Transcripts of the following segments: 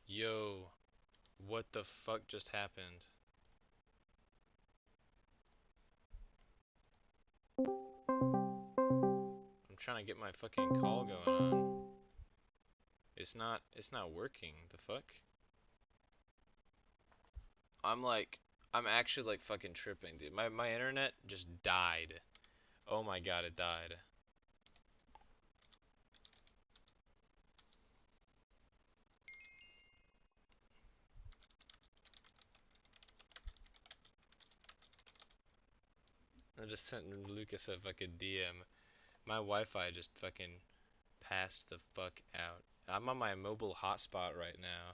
Yo, what the fuck just happened? I'm trying to get my fucking call going on. It's not working. The fuck? I'm like, I'm actually like fucking tripping, dude. My internet just died. Oh my god, it died. I just sent Lucas a fucking DM. My Wi-Fi just fucking passed the fuck out. I'm on my mobile hotspot right now.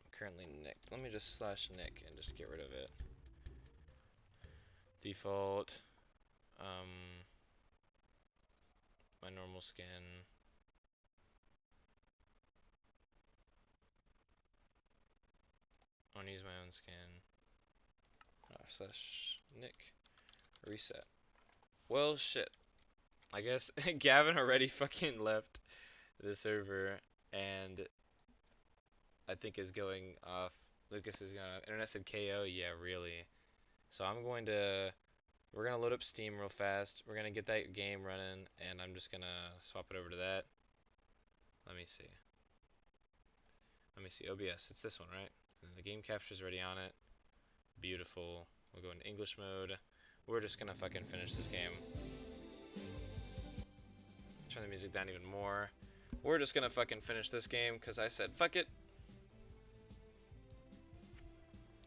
I'm currently nicked. Let me just slash nick and just get rid of it. Default. My normal skin. I want to use my own skin. Slash nick. Reset. Well, shit. I guess Gavin already fucking left the server and I think is going off. Lucas is gonna. Internet said KO. Yeah, really. So we're gonna load up Steam real fast. We're gonna get that game running, and I'm just gonna swap it over to that. Let me see. Let me see. OBS. It's this one, right? And the game capture's already on it. Beautiful. We'll go into English mode. We're just gonna fucking finish this game. Turn the music down even more. We're just gonna fucking finish this game because I said fuck it.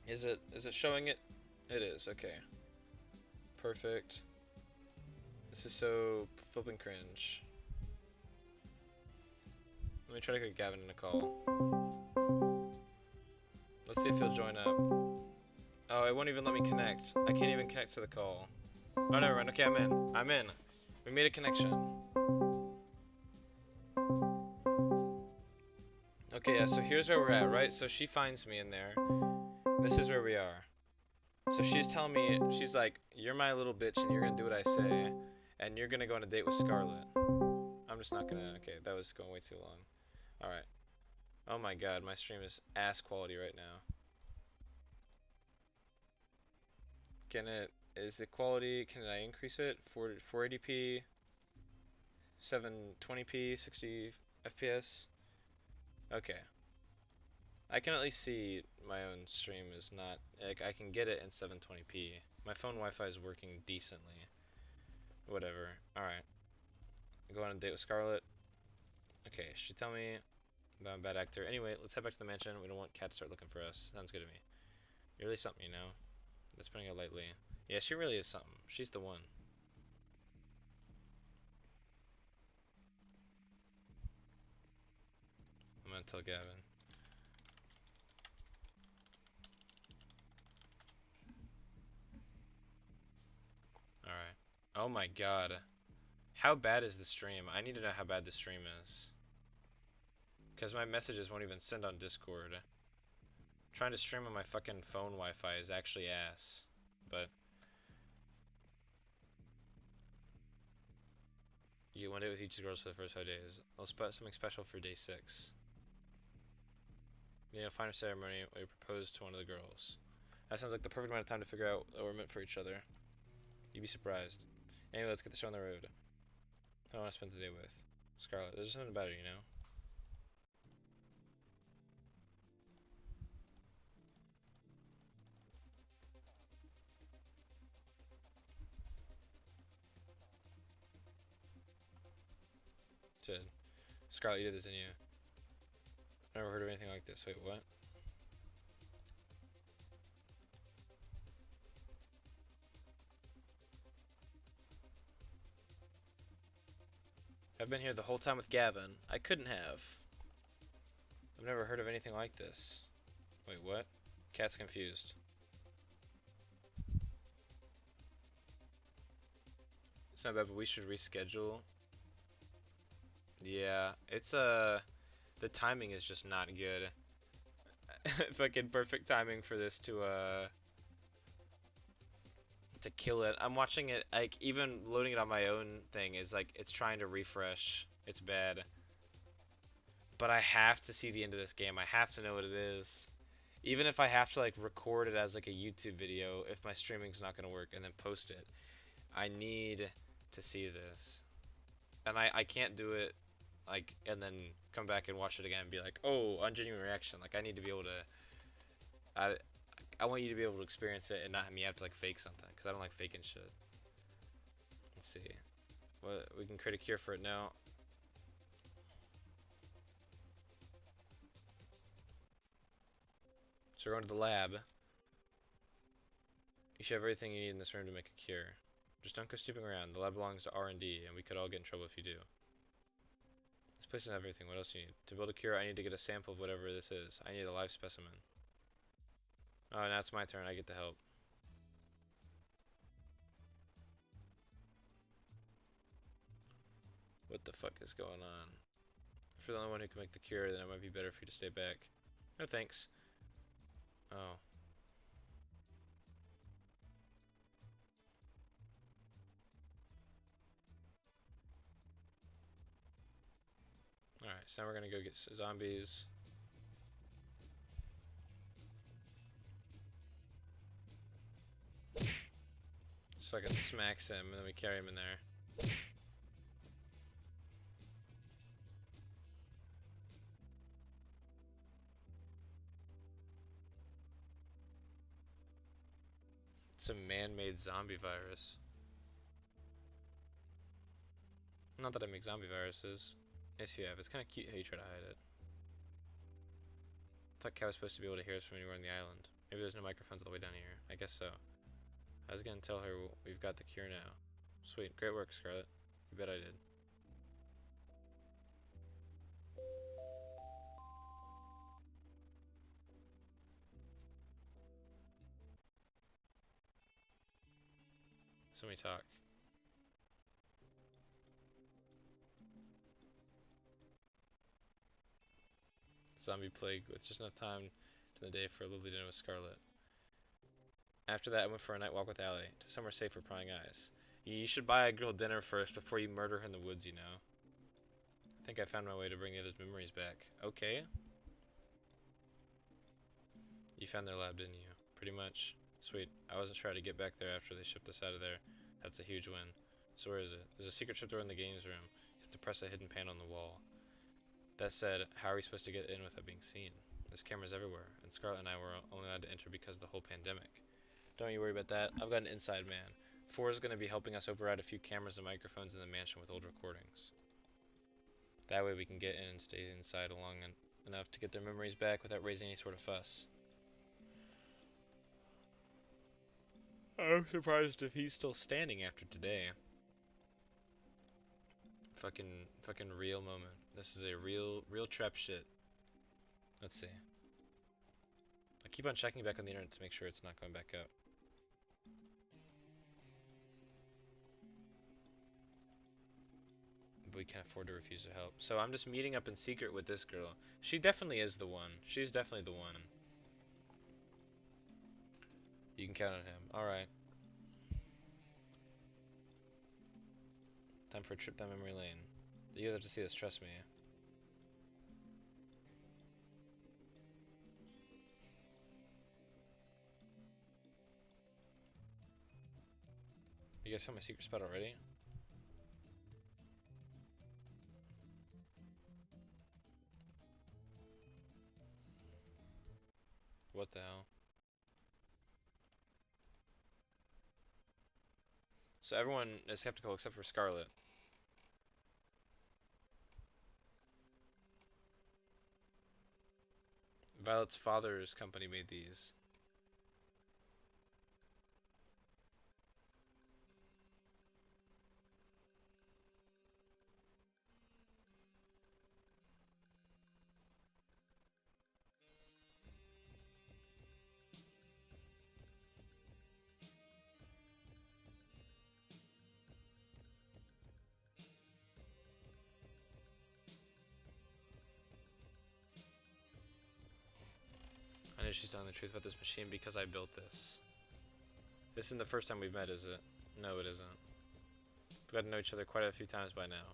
Is it showing it? It is. Okay. Perfect. This is so flippin' cringe. Let me try to get Gavin in a call. Let's see if he'll join up. Oh, it won't even let me connect. I can't even connect to the call. Oh, never mind. Okay, I'm in. I'm in. We made a connection. Okay, yeah, so here's where we're at, right? So she finds me in there. This is where we are. So she's telling me, she's like, you're my little bitch and you're gonna do what I say. And you're gonna go on a date with Scarlett. I'm just not gonna, okay, that was going way too long. Alright. Oh my god, my stream is ass quality right now. Is the quality, can I increase it? 480p, 720p, 60 FPS? Okay. I can at least see my own stream is not, like, I can get it in 720p. My phone Wi-Fi is working decently. Whatever. Alright. Go on a date with Scarlett. Okay, she tell me I'm a bad actor. Anyway, let's head back to the mansion. We don't want Cat to start looking for us. Sounds good to me. You're really something, you know? That's putting it lightly. Yeah, she really is something. She's the one. I'm gonna tell Gavin. Alright. Oh my god. How bad is the stream? I need to know how bad the stream is. Because my messages won't even send on Discord. Trying to stream on my fucking phone Wi-Fi is actually ass. But you went it with each girls for the first 5 days. I'll spot something special for day 6. You know, final ceremony where you propose to one of the girls. That sounds like the perfect amount of time to figure out what we're meant for each other. You'd be surprised. Anyway, let's get the show on the road. Who I want to spend the day with? Scarlett. There's something about her, you know? Said, Scarlett, you did this, didn't you? I've never heard of anything like this. Wait, what? I've been here the whole time with Gavin. I couldn't have. I've never heard of anything like this. Wait, what? Cat's confused. It's not bad, but we should reschedule. Yeah, it's the timing is just not good. Fucking perfect timing for this to kill it. I'm watching it, like, even loading it on my own thing is like, it's trying to refresh. It's bad. But I have to see the end of this game. I have to know what it is. Even if I have to, like, record it as, like, a YouTube video, if my streaming's not gonna work, and then post it. I need to see this. And I can't do it, like, and then come back and watch it again and be like, oh, ungenuine reaction. Like, I need to be able to... I want you to be able to experience it and not me have to, like, fake something. Because I don't like faking shit. Let's see. Well, we can create a cure for it now. So we're going to the lab. You should have everything you need in this room to make a cure. Just don't go snooping around. The lab belongs to R&D, and we could all get in trouble if you do. This place doesn't have everything. What else do you need? To build a cure, I need to get a sample of whatever this is. I need a live specimen. Oh, now it's my turn. I get to help. What the fuck is going on? If you're the only one who can make the cure, then it might be better for you to stay back. No thanks. Oh. Alright, so now we're gonna go get zombies. So I can smacks him, and then we carry him in there. It's a man-made zombie virus. Not that I make zombie viruses. Yes, you have. It's kind of cute how you try to hide it. I thought Cat was supposed to be able to hear us from anywhere on the island. Maybe there's no microphones all the way down here. I guess so. I was gonna tell her we've got the cure now. Sweet. Great work, Scarlet. You bet I did. So we talk. Zombie plague with just enough time to the day for a lovely dinner with Scarlet. After that, I went for a night walk with Allie, to somewhere safe for prying eyes. You should buy a girl dinner first before you murder her in the woods, you know. I think I found my way to bring the others' memories back. Okay. You found their lab, didn't you? Pretty much. Sweet. I wasn't sure how to get back there after they shipped us out of there. That's a huge win. So where is it? There's a secret trip door in the games room. You have to press a hidden pan on the wall. That said, how are we supposed to get in without being seen? There's cameras everywhere, and Scarlet and I were only allowed to enter because of the whole pandemic. Don't you worry about that. I've got an inside man. Four is going to be helping us override a few cameras and microphones in the mansion with old recordings. That way we can get in and stay inside long enough to get their memories back without raising any sort of fuss. I'm surprised if he's still standing after today. Fucking real moment. This is a real trap shit. Let's see. I keep on checking back on the internet to make sure it's not going back up. But we can't afford to refuse to help. So I'm just meeting up in secret with this girl. She definitely is the one. She's definitely the one. You can count on him. Alright. Time for a trip down memory lane. You have to see this, trust me. You guys found my secret spot already? What the hell? So everyone is skeptical except for Scarlet. Violet's father's company made these. I know she's telling the truth about this machine because I built this. This isn't the first time we've met, is it? No, it isn't. We've got to know each other quite a few times by now.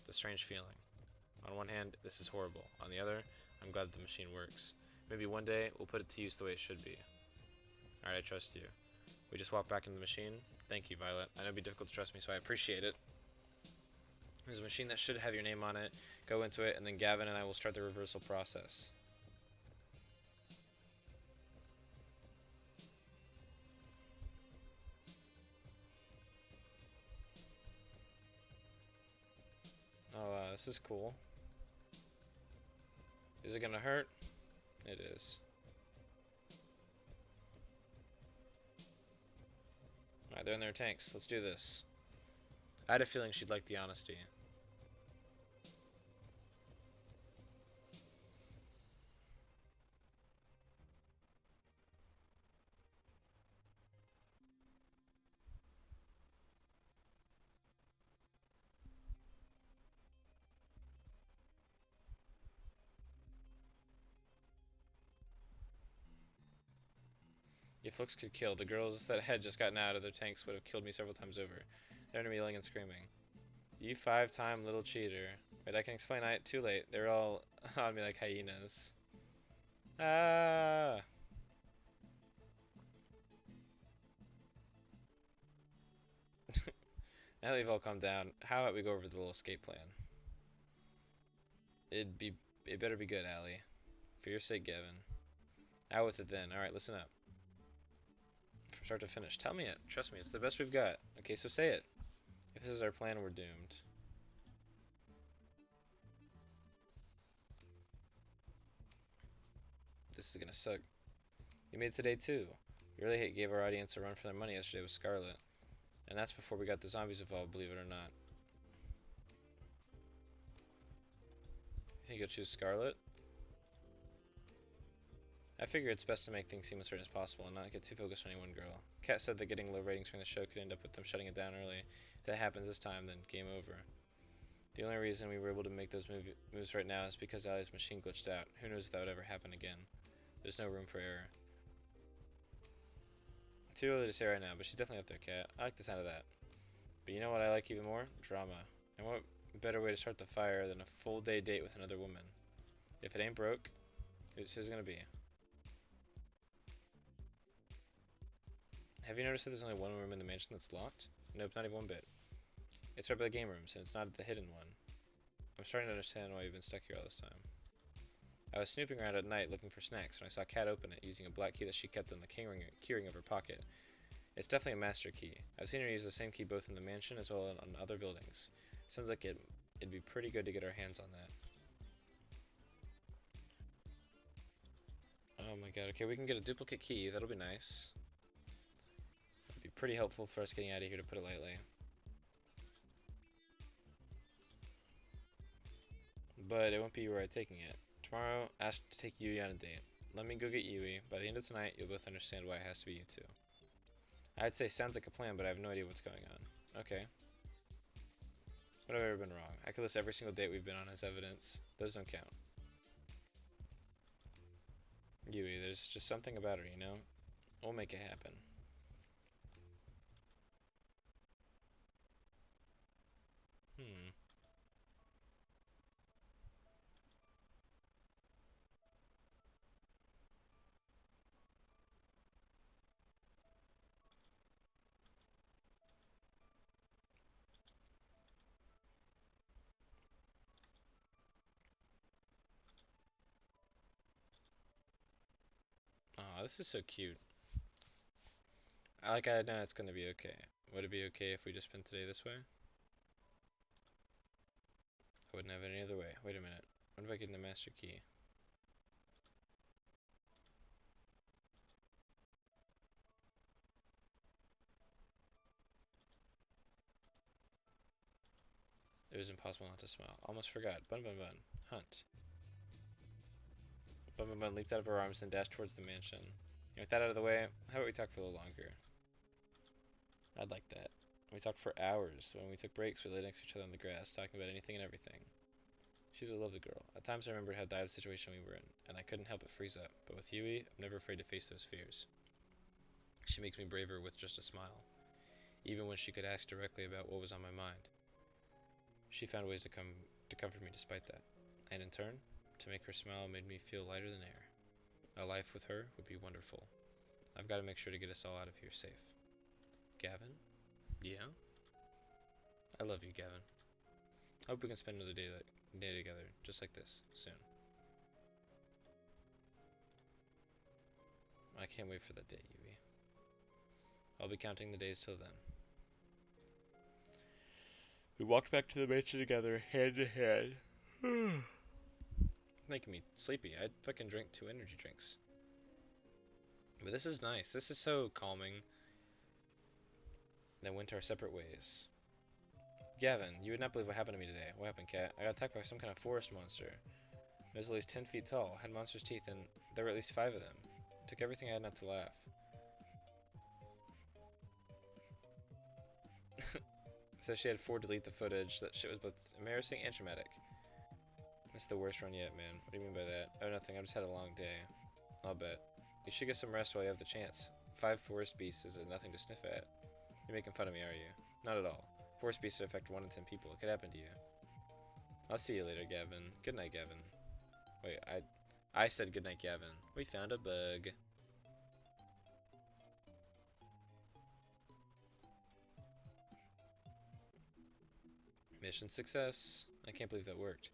It's a strange feeling. On one hand, this is horrible. On the other, I'm glad the machine works. Maybe one day, we'll put it to use the way it should be. Alright, I trust you. We just walk back into the machine. Thank you, Violet. I know it'd be difficult to trust me, so I appreciate it. There's a machine that should have your name on it. Go into it, and then Gavin and I will start the reversal process. Oh, this is cool. Is it gonna hurt? It is. Alright, they're in their tanks. Let's do this. I had a feeling she'd like the honesty. If looks could kill, the girls that had just gotten out of their tanks would have killed me several times over. They're gonna be yelling and screaming. You 5-time little cheater. Wait, I can explain. Too late. They're all on me like hyenas. Ah! Now that we've all calmed down, how about we go over the little escape plan? It better be good, Allie. For your sake, Gavin. Out with it then. Alright, listen up. From start to finish. Tell me it. Trust me, it's the best we've got. Okay, so say it. If this is our plan, we're doomed. This is gonna suck. You made it today too. We really gave our audience a run for their money yesterday with Scarlet. And that's before we got the zombies involved, believe it or not. You think you'll choose Scarlet? I figure it's best to make things seem as certain as possible and not get too focused on any one girl. Kat said that getting low ratings from the show could end up with them shutting it down early. If that happens this time, then game over. The only reason we were able to make those moves right now is because Allie's machine glitched out. Who knows if that would ever happen again. There's no room for error. Too early to say right now, but she's definitely up there, Kat. I like the sound of that. But you know what I like even more? Drama. And what better way to start the fire than a full day date with another woman? If it ain't broke, who's it gonna be? Have you noticed that there's only one room in the mansion that's locked? Nope, not even one bit. It's right by the game rooms, and it's not the hidden one. I'm starting to understand why you've been stuck here all this time. I was snooping around at night looking for snacks when I saw Kat open it using a black key that she kept in the keyring of her pocket. It's definitely a master key. I've seen her use the same key both in the mansion as well as on other buildings. Sounds like it'd be pretty good to get our hands on that. Oh my god, okay, we can get a duplicate key, that'll be nice. It'd be pretty helpful for us getting out of here, to put it lightly. But it won't be where I'm taking it. Tomorrow, ask to take Yui on a date. Let me go get Yui. By the end of tonight, you'll both understand why it has to be you two. I'd say sounds like a plan, but I have no idea what's going on. Okay. What have I ever been wrong? I could list every single date we've been on as evidence. Those don't count. Yui, there's just something about her, you know? We'll make it happen. Hmm. Aw, this is so cute. I know it's gonna be okay. Would it be okay if we just spent today this way? I wouldn't have it any other way. Wait a minute. What about getting the master key? It was impossible not to smile. Almost forgot. Bun bun bun. Hunt. Bun bun bun leaped out of her arms and dashed towards the mansion. And with that out of the way, how about we talk for a little longer? I'd like that. We talked for hours. When we took breaks, we lay next to each other on the grass, talking about anything and everything. She's a lovely girl. At times I remembered how dire the situation we were in, and I couldn't help but freeze up. But with Yui, I'm never afraid to face those fears. She makes me braver with just a smile, even when she could ask directly about what was on my mind. She found ways to comfort me despite that, and in turn, to make her smile made me feel lighter than air. A life with her would be wonderful. I've got to make sure to get us all out of here safe. Gavin? Yeah? I love you, Gavin. I hope we can spend another day together, just like this, soon. I can't wait for that day, Yui. I'll be counting the days till then. We walked back to the mansion together, hand in hand. Making me sleepy. I fucking drank 2 energy drinks. But this is nice. This is so calming. Then went our separate ways. Gavin, you would not believe what happened to me today. What happened, Cat? I got attacked by some kind of forest monster. It was at least 10 feet tall, had monster's teeth, and there were at least 5 of them. It took everything I had not to laugh. So she had 4 delete the footage. That shit was both embarrassing and traumatic. It's the worst run yet, man. What do you mean by that? Oh, nothing. I just had a long day. I'll bet. You should get some rest while you have the chance. 5 forest beasts is nothing to sniff at. You're making fun of me, are you? Not at all. Forest beasts affect 1 in 10 people. It could happen to you. I'll see you later, Gavin. Good night, Gavin. Wait, I said good night, Gavin. We found a bug. Mission success. I can't believe that worked.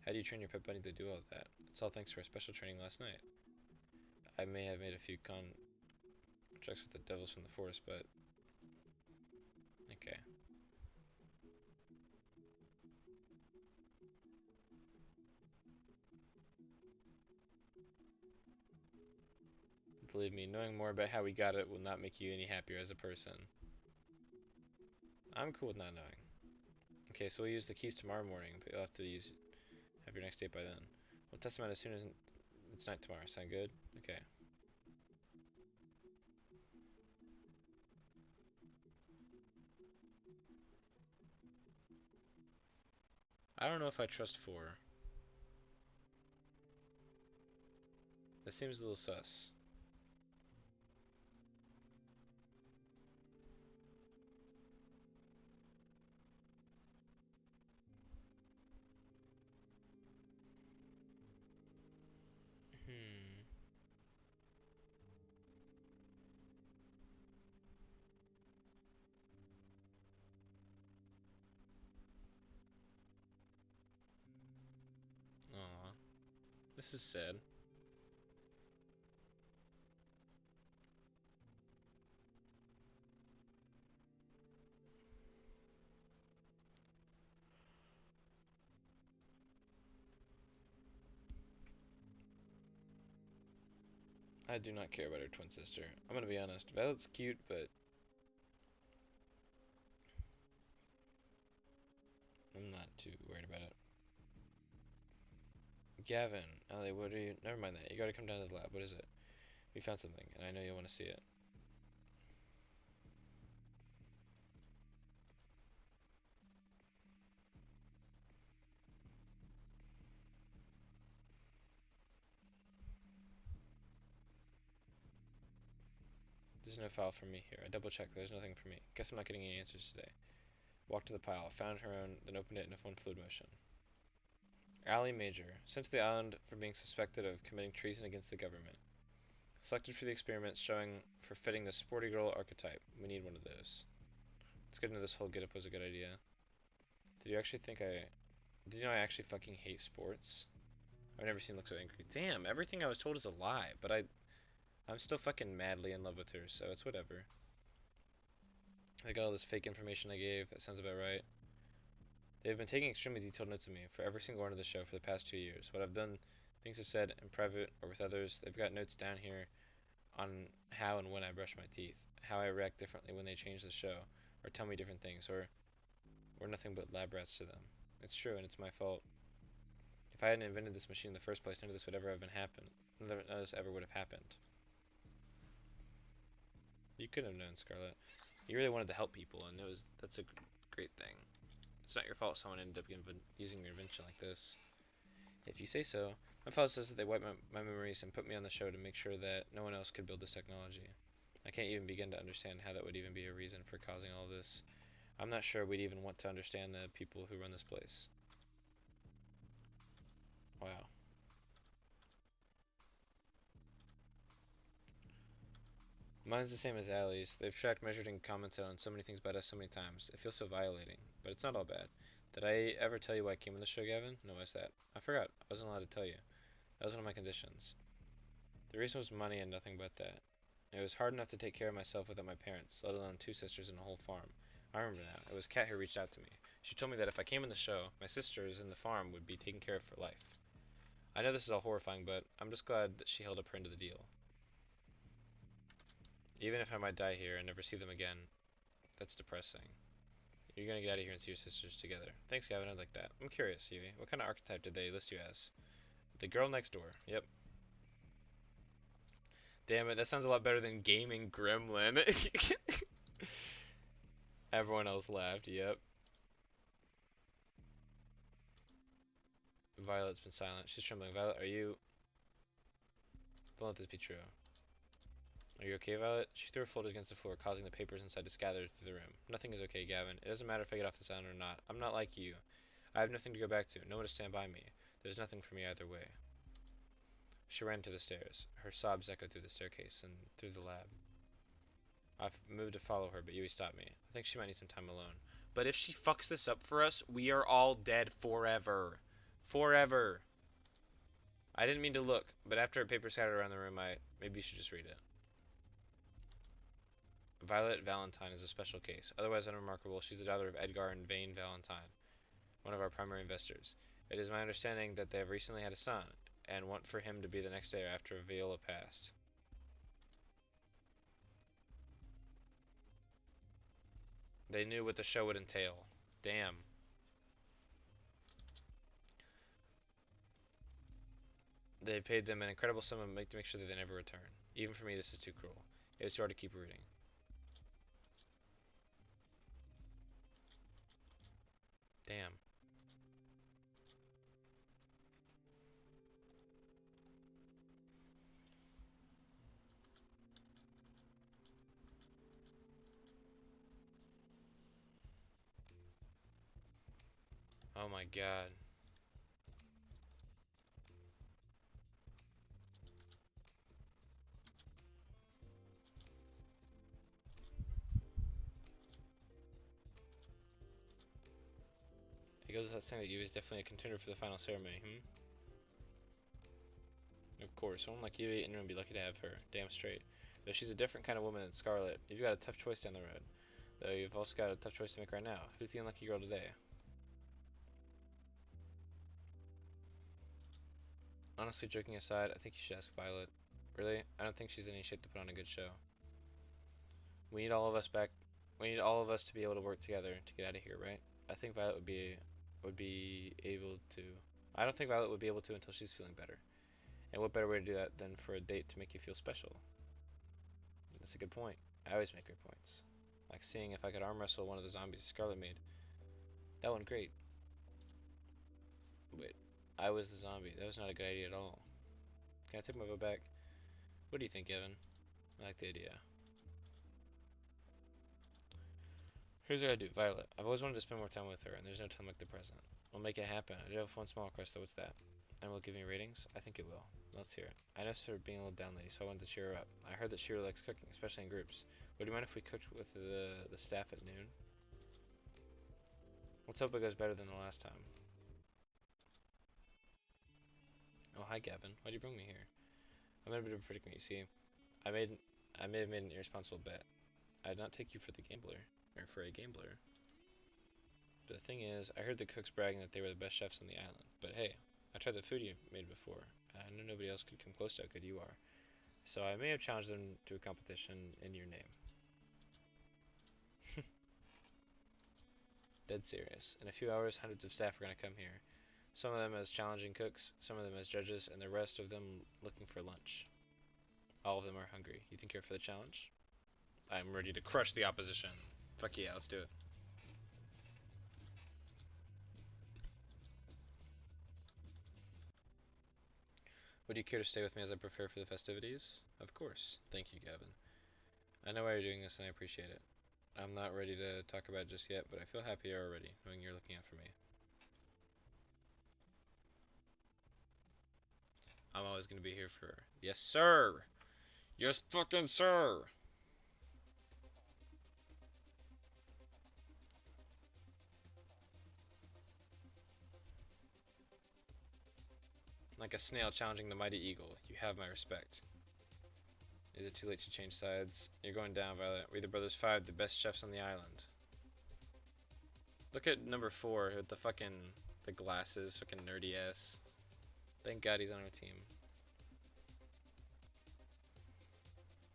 How do you train your pet bunny to do all of that? It's all thanks to our special training last night. I may have made a few contracts with the devils from the forest, but... Okay. Believe me, knowing more about how we got it will not make you any happier as a person. I'm cool with not knowing. Okay, so we'll use the keys tomorrow morning, but you'll have to have your next date by then. We'll test them out as soon as it's night tomorrow. Sound good? Okay. I don't know if I trust 4. That seems a little sus. Hmm. Aw. This is sad. I do not care about her twin sister. I'm gonna be honest. Violet's cute, but I'm not too worried about it. Gavin, Ellie, what are you? Never mind that. You gotta come down to the lab. What is it? We found something, and I know you'll want to see it. There's no file for me here. I double checked. There's nothing for me. Guess I'm not getting any answers today. Walked to the pile, found her own, then opened it in a one fluid motion. Allie Major, sent to the island for being suspected of committing treason against the government. Selected for the experiments showing for fitting the sporty girl archetype. We need one of those. It's good to know this whole get-up was a good idea. Did you actually think I... Did you know I actually fucking hate sports? I've never seen her look so angry. Damn, everything I was told is a lie, but I'm still fucking madly in love with her, so it's whatever. I got all this fake information I gave. That sounds about right. They've been taking extremely detailed notes of me for every single one of the show for the past 2 years. What I've done, things I've said in private or with others. They've got notes down here on how and when I brush my teeth, how I react differently when they change the show, or tell me different things, or we're nothing but lab rats to them. It's true, and it's my fault. If I hadn't invented this machine in the first place, none of this would ever have been happened. None of this ever would have happened. You could have known, Scarlett. You really wanted to help people, and that's a great thing. It's not your fault someone ended up using your invention like this. If you say so. My father says that they wiped my memories and put me on the show to make sure that no one else could build this technology. I can't even begin to understand how that would even be a reason for causing all this. I'm not sure we'd even want to understand the people who run this place. Wow. Mine's the same as Allie's. They've tracked, measured, and commented on so many things about us so many times. It feels so violating, but it's not all bad. Did I ever tell you why I came on the show, Gavin? No, why's that? I forgot. I wasn't allowed to tell you. That was one of my conditions. The reason was money and nothing but that. It was hard enough to take care of myself without my parents, let alone 2 sisters and a whole farm. I remember now. It was Kat who reached out to me. She told me that if I came on the show, my sisters and the farm would be taken care of for life. I know this is all horrifying, but I'm just glad that she held up her end of the deal. Even if I might die here and never see them again, that's depressing. You're gonna get out of here and see your sisters together. Thanks, Gavin. I'd like that. I'm curious, Evie. What kind of archetype did they list you as? The girl next door. Yep. Damn it, that sounds a lot better than gaming gremlin. Everyone else laughed. Yep. Violet's been silent. She's trembling. Violet, are you... Don't let this be true. Are you okay, Violet? She threw her folders against the floor, causing the papers inside to scatter through the room. Nothing is okay, Gavin. It doesn't matter if I get off this island or not. I'm not like you. I have nothing to go back to. No one to stand by me. There's nothing for me either way. She ran to the stairs. Her sobs echoed through the staircase and through the lab. I've moved to follow her, but Yui stopped me. I think she might need some time alone. But if she fucks this up for us, we are all dead forever. Forever. I didn't mean to look, but after a paper scattered around the room, maybe you should just read it. Violet Valentine is a special case. Otherwise unremarkable, she's the daughter of Edgar and Vane Valentine, one of our primary investors. It is my understanding that they have recently had a son, and want for him to be the next heir after Viola passed. They knew what the show would entail. Damn. They paid them an incredible sum to make sure that they never return. Even for me, this is too cruel. It was hard to keep rooting. Damn. Oh my god. It goes without saying that Yui is definitely a contender for the final ceremony, Of course, someone like Yui and would be lucky to have her. Damn straight. Though she's a different kind of woman than Scarlet, you've got a tough choice down the road. Though you've also got a tough choice to make right now. Who's the unlucky girl today? Honestly, joking aside, I think you should ask Violet. Really? I don't think she's in any shape to put on a good show. We need all of us back. We need all of us to be able to work together to get out of here, right? I think Violet would be able to. I don't think Violet would be able to until she's feeling better. And what better way to do that than for a date to make you feel special? That's a good point. I always make great points. Like seeing if I could arm wrestle one of the zombies Scarlet made. That went great. Wait, I was the zombie. That was not a good idea at all. Can I take my vote back? What do you think, Evan? I like the idea. Here's what I do, Violet. I've always wanted to spend more time with her, and there's no time like the present. We'll make it happen. I do have one small request, though. What's that? And will it give me ratings? I think it will. Let's hear it. I noticed her being a little down lady, so I wanted to cheer her up. I heard that she really likes cooking, especially in groups. Would you mind if we cooked with the staff at noon? Let's hope it goes better than the last time. Oh, hi, Gavin. Why'd you bring me here? I'm in a bit of a predicament, you see. I may have made an irresponsible bet. I did not take you for the gambler, or for a gambler. But the thing is, I heard the cooks bragging that they were the best chefs on the island. But hey, I tried the food you made before, and I know nobody else could come close to how good you are. So I may have challenged them to a competition in your name. Dead serious. In a few hours, hundreds of staff are going to come here. Some of them as challenging cooks, some of them as judges, and the rest of them looking for lunch. All of them are hungry. You think you're up for the challenge? I'm ready to crush the opposition. Fuck yeah, let's do it. Would you care to stay with me as I prepare for the festivities? Of course. Thank you, Gavin. I know why you're doing this and I appreciate it. I'm not ready to talk about it just yet, but I feel happier already, knowing you're looking out for me. I'm always gonna be here for her. Yes, sir! Yes, fucking sir! Like a snail challenging the mighty eagle, you have my respect. Is it too late to change sides? You're going down, Violet. We're the Brothers 5, the best chefs on the island. Look at number 4 with the fucking the glasses, fucking nerdy ass. Thank God he's on our team.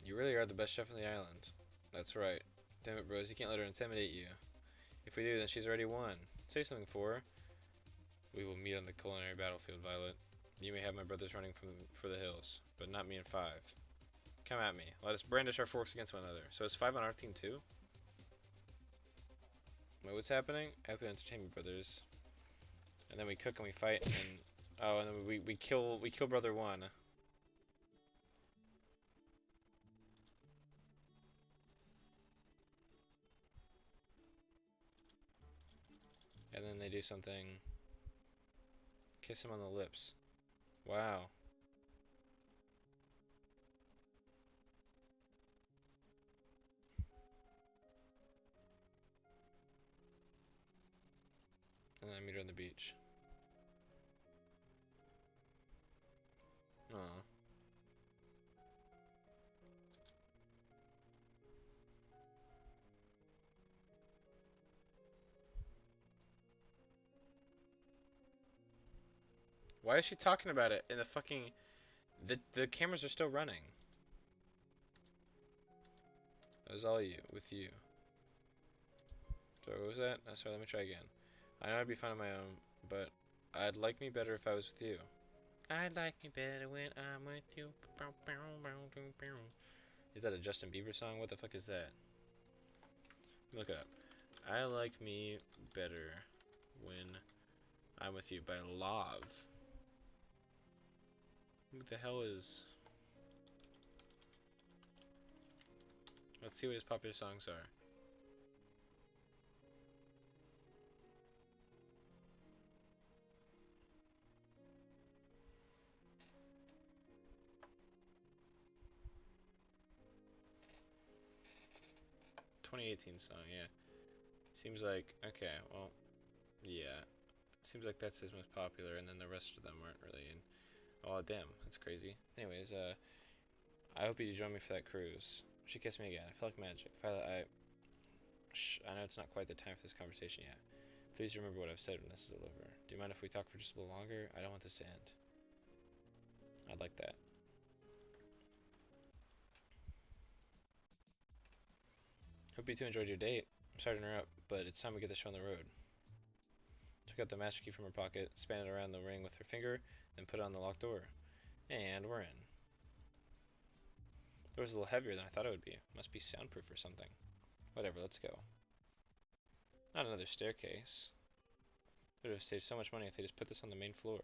You really are the best chef on the island. That's right. Damn it, bros, you can't let her intimidate you. If we do, then she's already won. Say something for her. We will meet on the culinary battlefield, Violet. You may have my brothers running for the hills, but not me and 5. Come at me. Let us brandish our forks against one another. So is 5 on our team too? Wait, what's happening? Happy Entertainment Brothers. And then we cook and we fight and oh, and then we kill brother 1. And then they do something. Kiss him on the lips. Wow. And then I meet her on the beach. Aw. Why is she talking about it in the fucking... The cameras are still running. That was all you, with you. Sorry, what was that? Oh, sorry, let me try again. I know I'd be fine on my own, but I'd like me better if I was with you. I'd like me better when I'm with you. Is that a Justin Bieber song? What the fuck is that? Look it up. I like me better when I'm with you by Lav. What the hell is... Let's see what his popular songs are. ...2018 song, yeah. Seems like... Okay, well... Yeah. Seems like that's his most popular, and then the rest of them aren't really in... Oh, damn. That's crazy. Anyways, I hope you join me for that cruise. She kissed me again. I feel like magic. Violet, Shh, I know it's not quite the time for this conversation yet. Please remember what I've said when this is over. Do you mind if we talk for just a little longer? I don't want this to end. I'd like that. Hope you two enjoyed your date. I'm sorry to interrupt, but it's time we get this show on the road. Took out the master key from her pocket, span it around the ring with her finger, then put it on the locked door. And we're in. The door's a little heavier than I thought it would be. Must be soundproof or something. Whatever, let's go. Not another staircase. Would have saved so much money if they just put this on the main floor.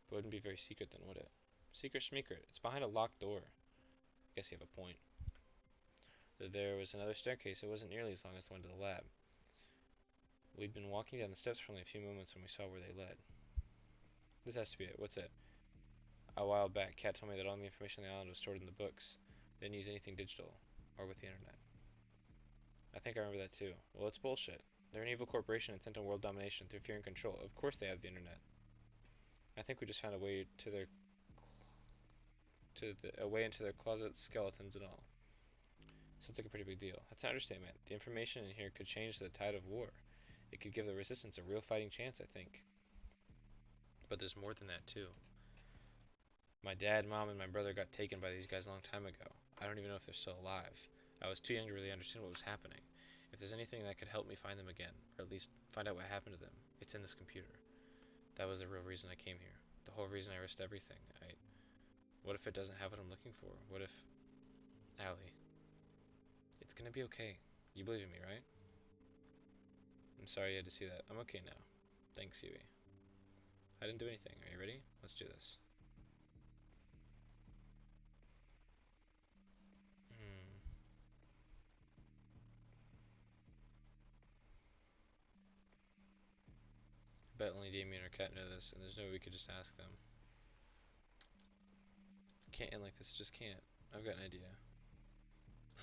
But it wouldn't be very secret then, would it? Secret schmeekret. It's behind a locked door. I guess you have a point. Though there was another staircase, it wasn't nearly as long as the one to the lab. We'd been walking down the steps for only a few moments when we saw where they led. This has to be it. What's it? A while back, Kat told me that all the information on the island was stored in the books. They didn't use anything digital, or with the internet. I think I remember that too. Well, it's bullshit. They're an evil corporation intent on world domination through fear and control. Of course they have the internet. I think we just found a way to their a way into their closet, skeletons and all. Sounds like a pretty big deal. That's an understatement. The information in here could change the tide of war. It could give the resistance a real fighting chance, I think. But there's more than that too. My dad, mom, and my brother got taken by these guys a long time ago. I don't even know if they're still alive. I was too young to really understand what was happening. If there's anything that could help me find them again, or at least find out what happened to them, it's in this computer. That was the real reason I came here. The whole reason I risked everything. What if it doesn't have what I'm looking for? What if... Allie. It's gonna be okay. You believe in me, right? I'm sorry you had to see that. I'm okay now. Thanks, Yui. I didn't do anything. Are you ready? Let's do this. Bet only Damien or Cat know this, and there's no way we could just ask them. Can't end like this, just can't. I've got an idea.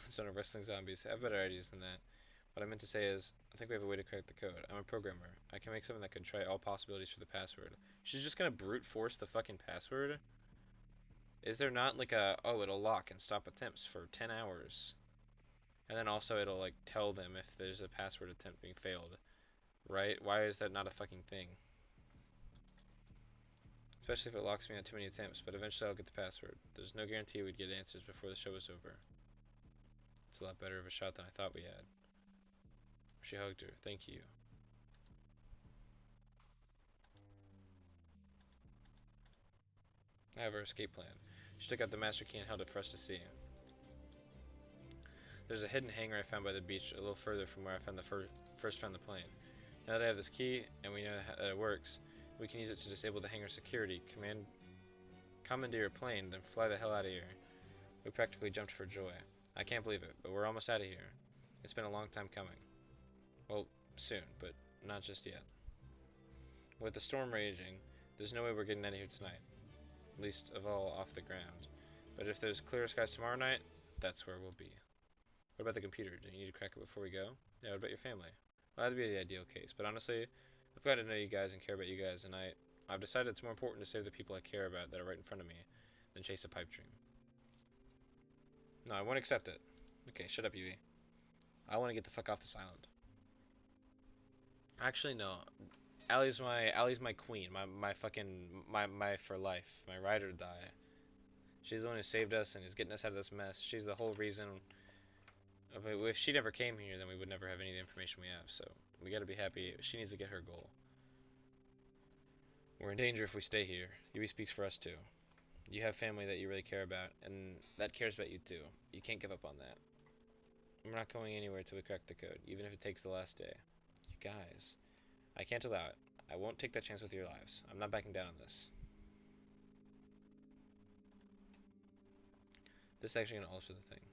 Son of wrestling zombies. I have better ideas than that. What I meant to say is, I think we have a way to crack the code. I'm a programmer. I can make something that could try all possibilities for the password. She's just gonna brute force the fucking password? Is there not like a, oh, it'll lock and stop attempts for 10 hours? And then also it'll like tell them if there's a password attempt being failed. Right? Why is that not a fucking thing? Especially if it locks me on too many attempts, but eventually I'll get the password. There's no guarantee we'd get answers before the show was over. It's a lot better of a shot than I thought we had. She hugged her. Thank you. I have our escape plan. She took out the master key and held it for us to see. There's a hidden hangar I found by the beach a little further from where I found first found the plane. Now that I have this key and we know that it works, we can use it to disable the hangar security, commandeer a plane, then fly the hell out of here. We practically jumped for joy. I can't believe it, but we're almost out of here. It's been a long time coming. Well, soon, but not just yet. With the storm raging, there's no way we're getting out of here tonight. Least of all off the ground. But if there's clear skies tomorrow night, that's where we'll be. What about the computer? Do you need to crack it before we go? Yeah, what about your family? Well, that'd be the ideal case, but honestly, I've got to know you guys and care about you guys, and I've decided it's more important to save the people I care about that are right in front of me than chase a pipe dream. No, I won't accept it. Okay, shut up, Evie. I want to get the fuck off this island. Actually, no. Allie's my queen. My fucking my for life. My ride or die. She's the one who saved us and is getting us out of this mess. She's the whole reason. If she never came here, then we would never have any of the information we have. So we gotta be happy. She needs to get her goal. We're in danger if we stay here. Yui speaks for us too. You have family that you really care about, and that cares about you too. You can't give up on that. We're not going anywhere till we crack the code, even if it takes the last day. You guys, I can't allow it. I won't take that chance with your lives. I'm not backing down on this. This is actually gonna alter the thing.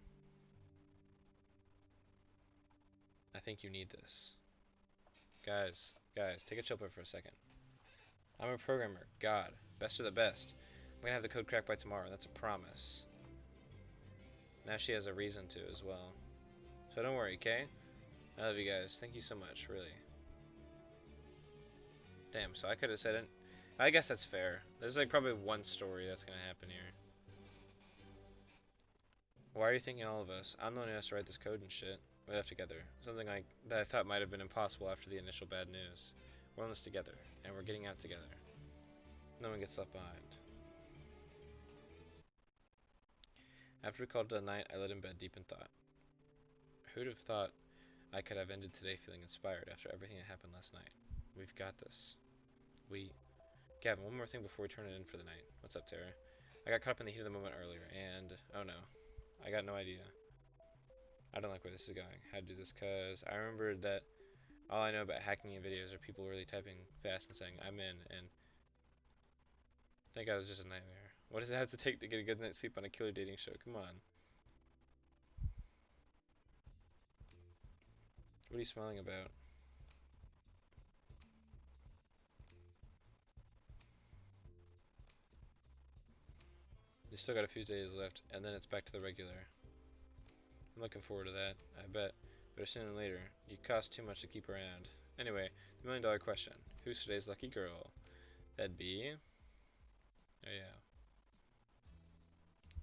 I think you need this. Guys, take a chill pill for a second. I'm a programmer. God. Best of the best. I'm gonna have the code cracked by tomorrow. That's a promise. Now she has a reason to as well. So don't worry, okay? I love you guys. Thank you so much, really. Damn, so I could have said it. I guess that's fair. There's like probably one story that's gonna happen here. Why are you thinking all of us? I'm the one who has to write this code and shit. We left together. Something like that I thought might have been impossible after the initial bad news. We're in this together, and we're getting out together. No one gets left behind. After we called it a night, I lay in bed deep in thought. Who'd have thought I could have ended today feeling inspired after everything that happened last night? We've got this. Gavin, one more thing before we turn it in for the night. What's up, Tara? I got caught up in the heat of the moment earlier, and oh no, I got no idea. I don't like where this is going. How to do this, cause I remembered that all I know about hacking in videos are people really typing fast and saying I'm in, and thank God it was just a nightmare. What does it have to take to get a good night's sleep on a killer dating show? Come on. What are you smiling about? You still got a few days left, and then it's back to the regular. I'm looking forward to that, I bet. But sooner than later, you cost too much to keep around. Anyway, the $1,000,000 question. Who's today's lucky girl? That'd be... Oh yeah.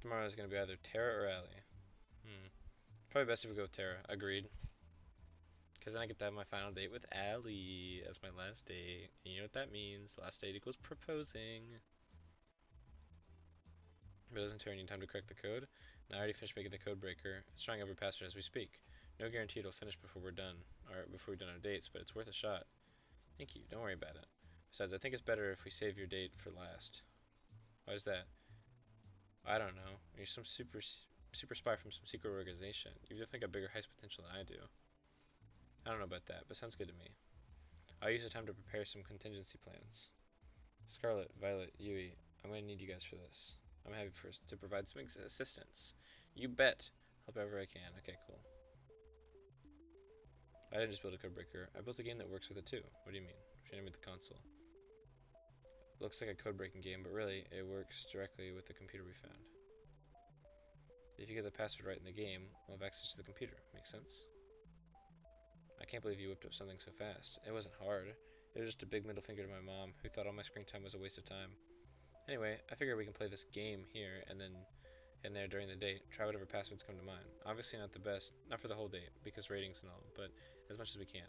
Tomorrow's gonna be either Tara or Allie. Probably best if we go with Tara. Agreed. Because then I get to have my final date with Allie as my last date. And you know what that means. Last date equals proposing. But doesn't Tara need time to correct the code? Now I already finished making the code breaker. It's trying every password as we speak. No guarantee it'll finish before we're done, or before we've done our dates, but it's worth a shot. Thank you, don't worry about it. Besides, I think it's better if we save your date for last. Why is that? I don't know. You're some super spy from some secret organization. You definitely got bigger heist potential than I do. I don't know about that, but sounds good to me. I'll use the time to prepare some contingency plans. Scarlet, Violet, Yui, I'm gonna need you guys for this. I'm happy to provide some assistance. You bet. Help however I can. Okay, cool. I didn't just build a code breaker. I built a game that works with it too. What do you mean? She named the console. Looks like a code-breaking game, but really, it works directly with the computer we found. If you get the password right in the game, we'll have access to the computer. Makes sense? I can't believe you whipped up something so fast. It wasn't hard. It was just a big middle finger to my mom, who thought all my screen time was a waste of time. Anyway, I figured we can play this game here, and then in there during the day, try whatever passwords come to mind. Obviously not the best, not for the whole day, because ratings and all, but as much as we can.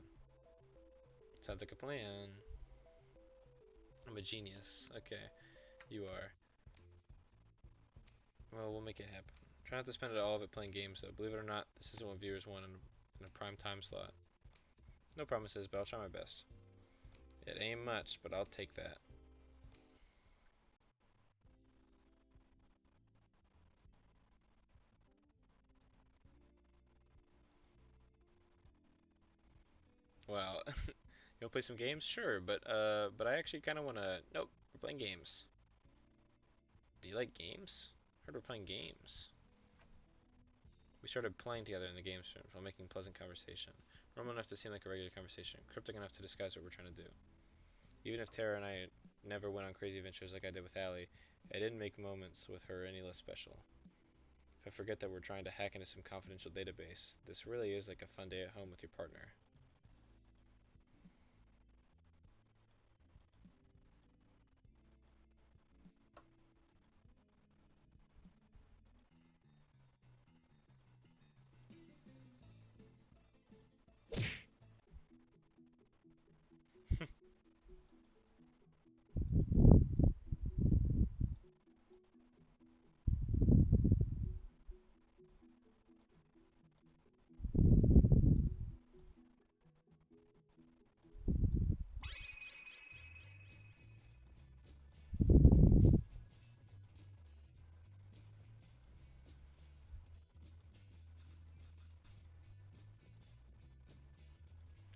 Sounds like a plan. I'm a genius. Okay, you are. Well, we'll make it happen. Try not to spend all of it playing games, though. Believe it or not, this isn't what viewers want in a prime time slot. No promises, but I'll try my best. It ain't much, but I'll take that. Well, you wanna play some games? Sure, but I actually kind of wanna. Nope, we're playing games. Do you like games? I heard we're playing games. We started playing together in the games room while making pleasant conversation. Normal enough to seem like a regular conversation, cryptic enough to disguise what we're trying to do. Even if Tara and I never went on crazy adventures like I did with Allie, it didn't make moments with her any less special. If I forget that we're trying to hack into some confidential database, this really is like a fun day at home with your partner.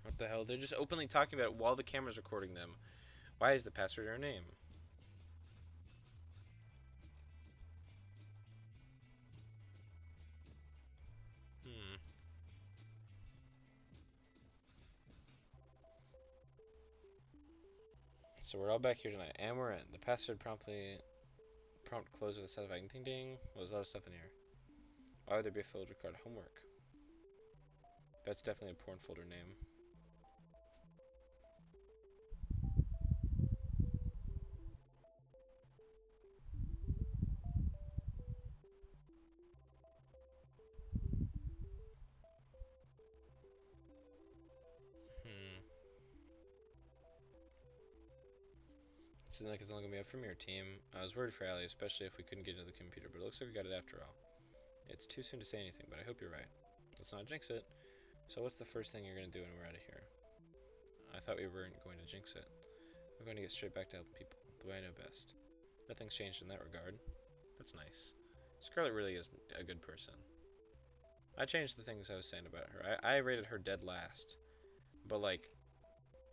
What the hell? They're just openly talking about it while the camera's recording them. Why is the password her name? Hmm. So we're all back here tonight, and we're in. The password prompt closed with a satisfying ding ding. Well, there's a lot of stuff in here. Why would there be a folder called homework? That's definitely a porn folder name. Hmm. Seems like it's only gonna be up from your team. I was worried for Allie, especially if we couldn't get into the computer, but it looks like we got it after all. It's too soon to say anything, but I hope you're right. Let's not jinx it. So what's the first thing you're gonna do when we're out of here? I thought we weren't going to jinx it. I'm going to get straight back to helping people, the way I know best. Nothing's changed in that regard. That's nice. Scarlet really is a good person. I changed the things I was saying about her. I rated her dead last. But, like,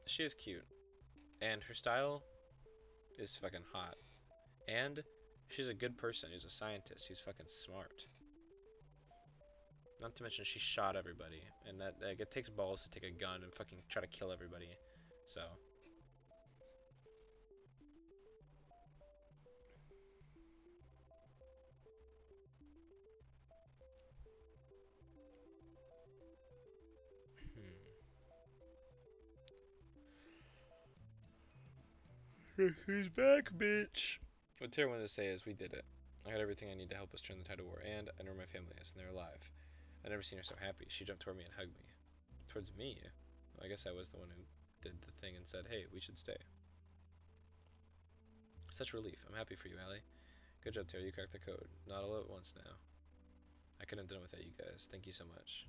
she is cute. And her style is fucking hot. And she's a good person. She's a scientist. She's fucking smart. Not to mention she shot everybody. And that, like, it takes balls to take a gun and fucking try to kill everybody. So, He's back, bitch! What Tara wanted to say is, we did it. I got everything I need to help us turn the tide of war, and I know where my family is, and they're alive. I've never seen her so happy. She jumped toward me and hugged me. Towards me? Well, I guess I was the one who did the thing and said, hey, we should stay. Such relief. I'm happy for you, Allie. Good job, Tara. You cracked the code. Not all at once now. I couldn't have done it without you guys. Thank you so much.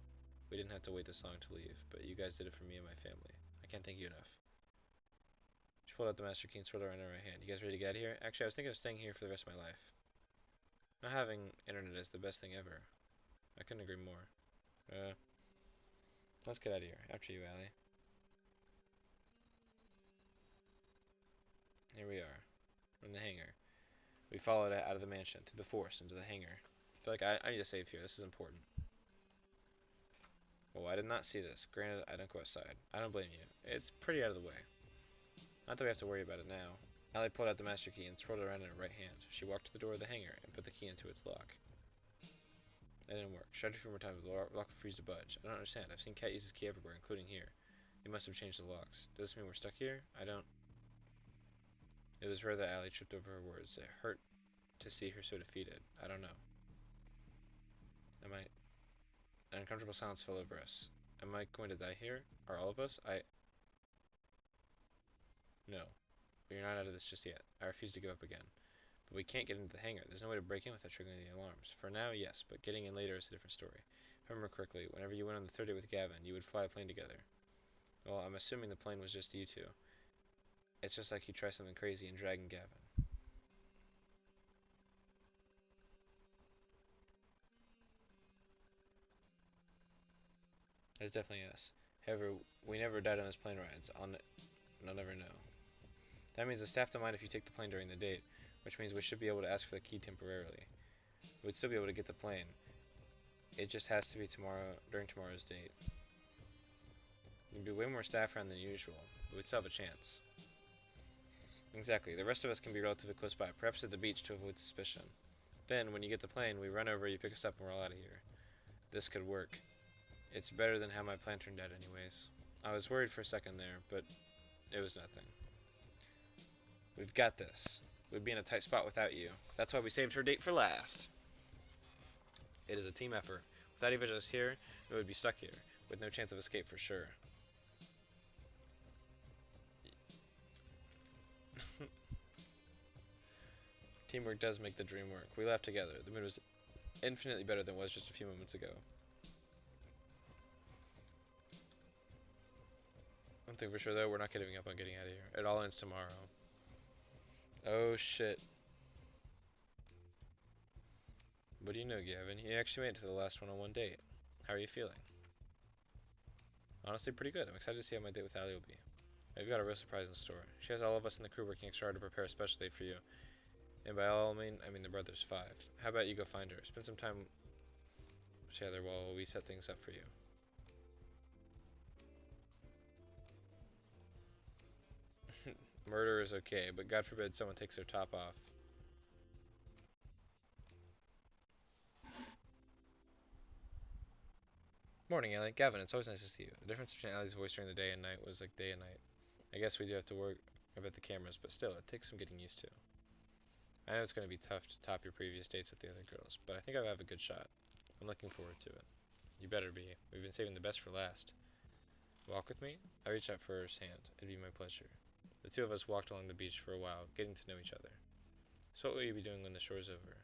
We didn't have to wait this long to leave, but you guys did it for me and my family. I can't thank you enough. She pulled out the Master Key and swirled it around in her right hand. You guys ready to get out of here? Actually, I was thinking of staying here for the rest of my life. Not having internet is the best thing ever. I couldn't agree more. Let's get out of here. After you, Allie. Here we are. We're in the hangar. We followed it out of the mansion, through the forest, into the hangar. I feel like I need to save here. This is important. Oh, I did not see this. Granted, I don't go outside. I don't blame you. It's pretty out of the way. Not that we have to worry about it now. Allie pulled out the master key and twirled it around in her right hand. She walked to the door of the hangar and put the key into its lock. That didn't work. She tried a few more times, but the lock refused to budge. I don't understand. I've seen Cat use his key everywhere, including here. They must have changed the locks. Does this mean we're stuck here? I don't... It was rare that Allie tripped over her words. It hurt to see her so defeated. I don't know. An uncomfortable silence fell over us. Am I going to die here? Are all of us? No. We're not out of this just yet. I refuse to give up again. But we can't get into the hangar. There's no way to break in without triggering the alarms. For now, yes, but getting in later is a different story. If I remember correctly, whenever you went on the third date with Gavin, you would fly a plane together. Well, I'm assuming the plane was just you two. It's just like you try something crazy and dragging Gavin. That's definitely us. However, we never died on those plane rides. I'll never know. That means the staff don't mind if you take the plane during the date, which means we should be able to ask for the key temporarily. We'd still be able to get the plane. It just has to be during tomorrow's date. There'd be way more staff around than usual, but we'd still have a chance. Exactly. The rest of us can be relatively close by, perhaps at the beach to avoid suspicion. Then, when you get the plane, we run over, you pick us up, and we're all out of here. This could work. It's better than how my plan turned out anyways. I was worried for a second there, but it was nothing. We've got this. We'd be in a tight spot without you. That's why we saved her date for last. It is a team effort. Without each of us here, we would be stuck here, with no chance of escape for sure. Teamwork does make the dream work. We laughed together. The mood was infinitely better than it was just a few moments ago. One thing for sure though, we're not giving up on getting out of here. It all ends tomorrow. Oh shit. What do you know, Gavin? You actually made it to the last one-on-one date. How are you feeling? Honestly, pretty good. I'm excited to see how my date with Allie will be. I've got a real surprise in store. She has all of us in the crew working extra hard to prepare a special date for you. And by all I mean the brother's 5. How about you go find her? Spend some time together while we set things up for you. Murder is okay, but God forbid someone takes their top off. Morning, Allie. Gavin, it's always nice to see you. The difference between Allie's voice during the day and night was like day and night. I guess we do have to work about the cameras, but still, it takes some getting used to. I know it's going to be tough to top your previous dates with the other girls, but I think I have a good shot. I'm looking forward to it. You better be. We've been saving the best for last. Walk with me? I reached out for her hand. It'd be my pleasure. The two of us walked along the beach for a while, getting to know each other. So what will you be doing when the shore's over?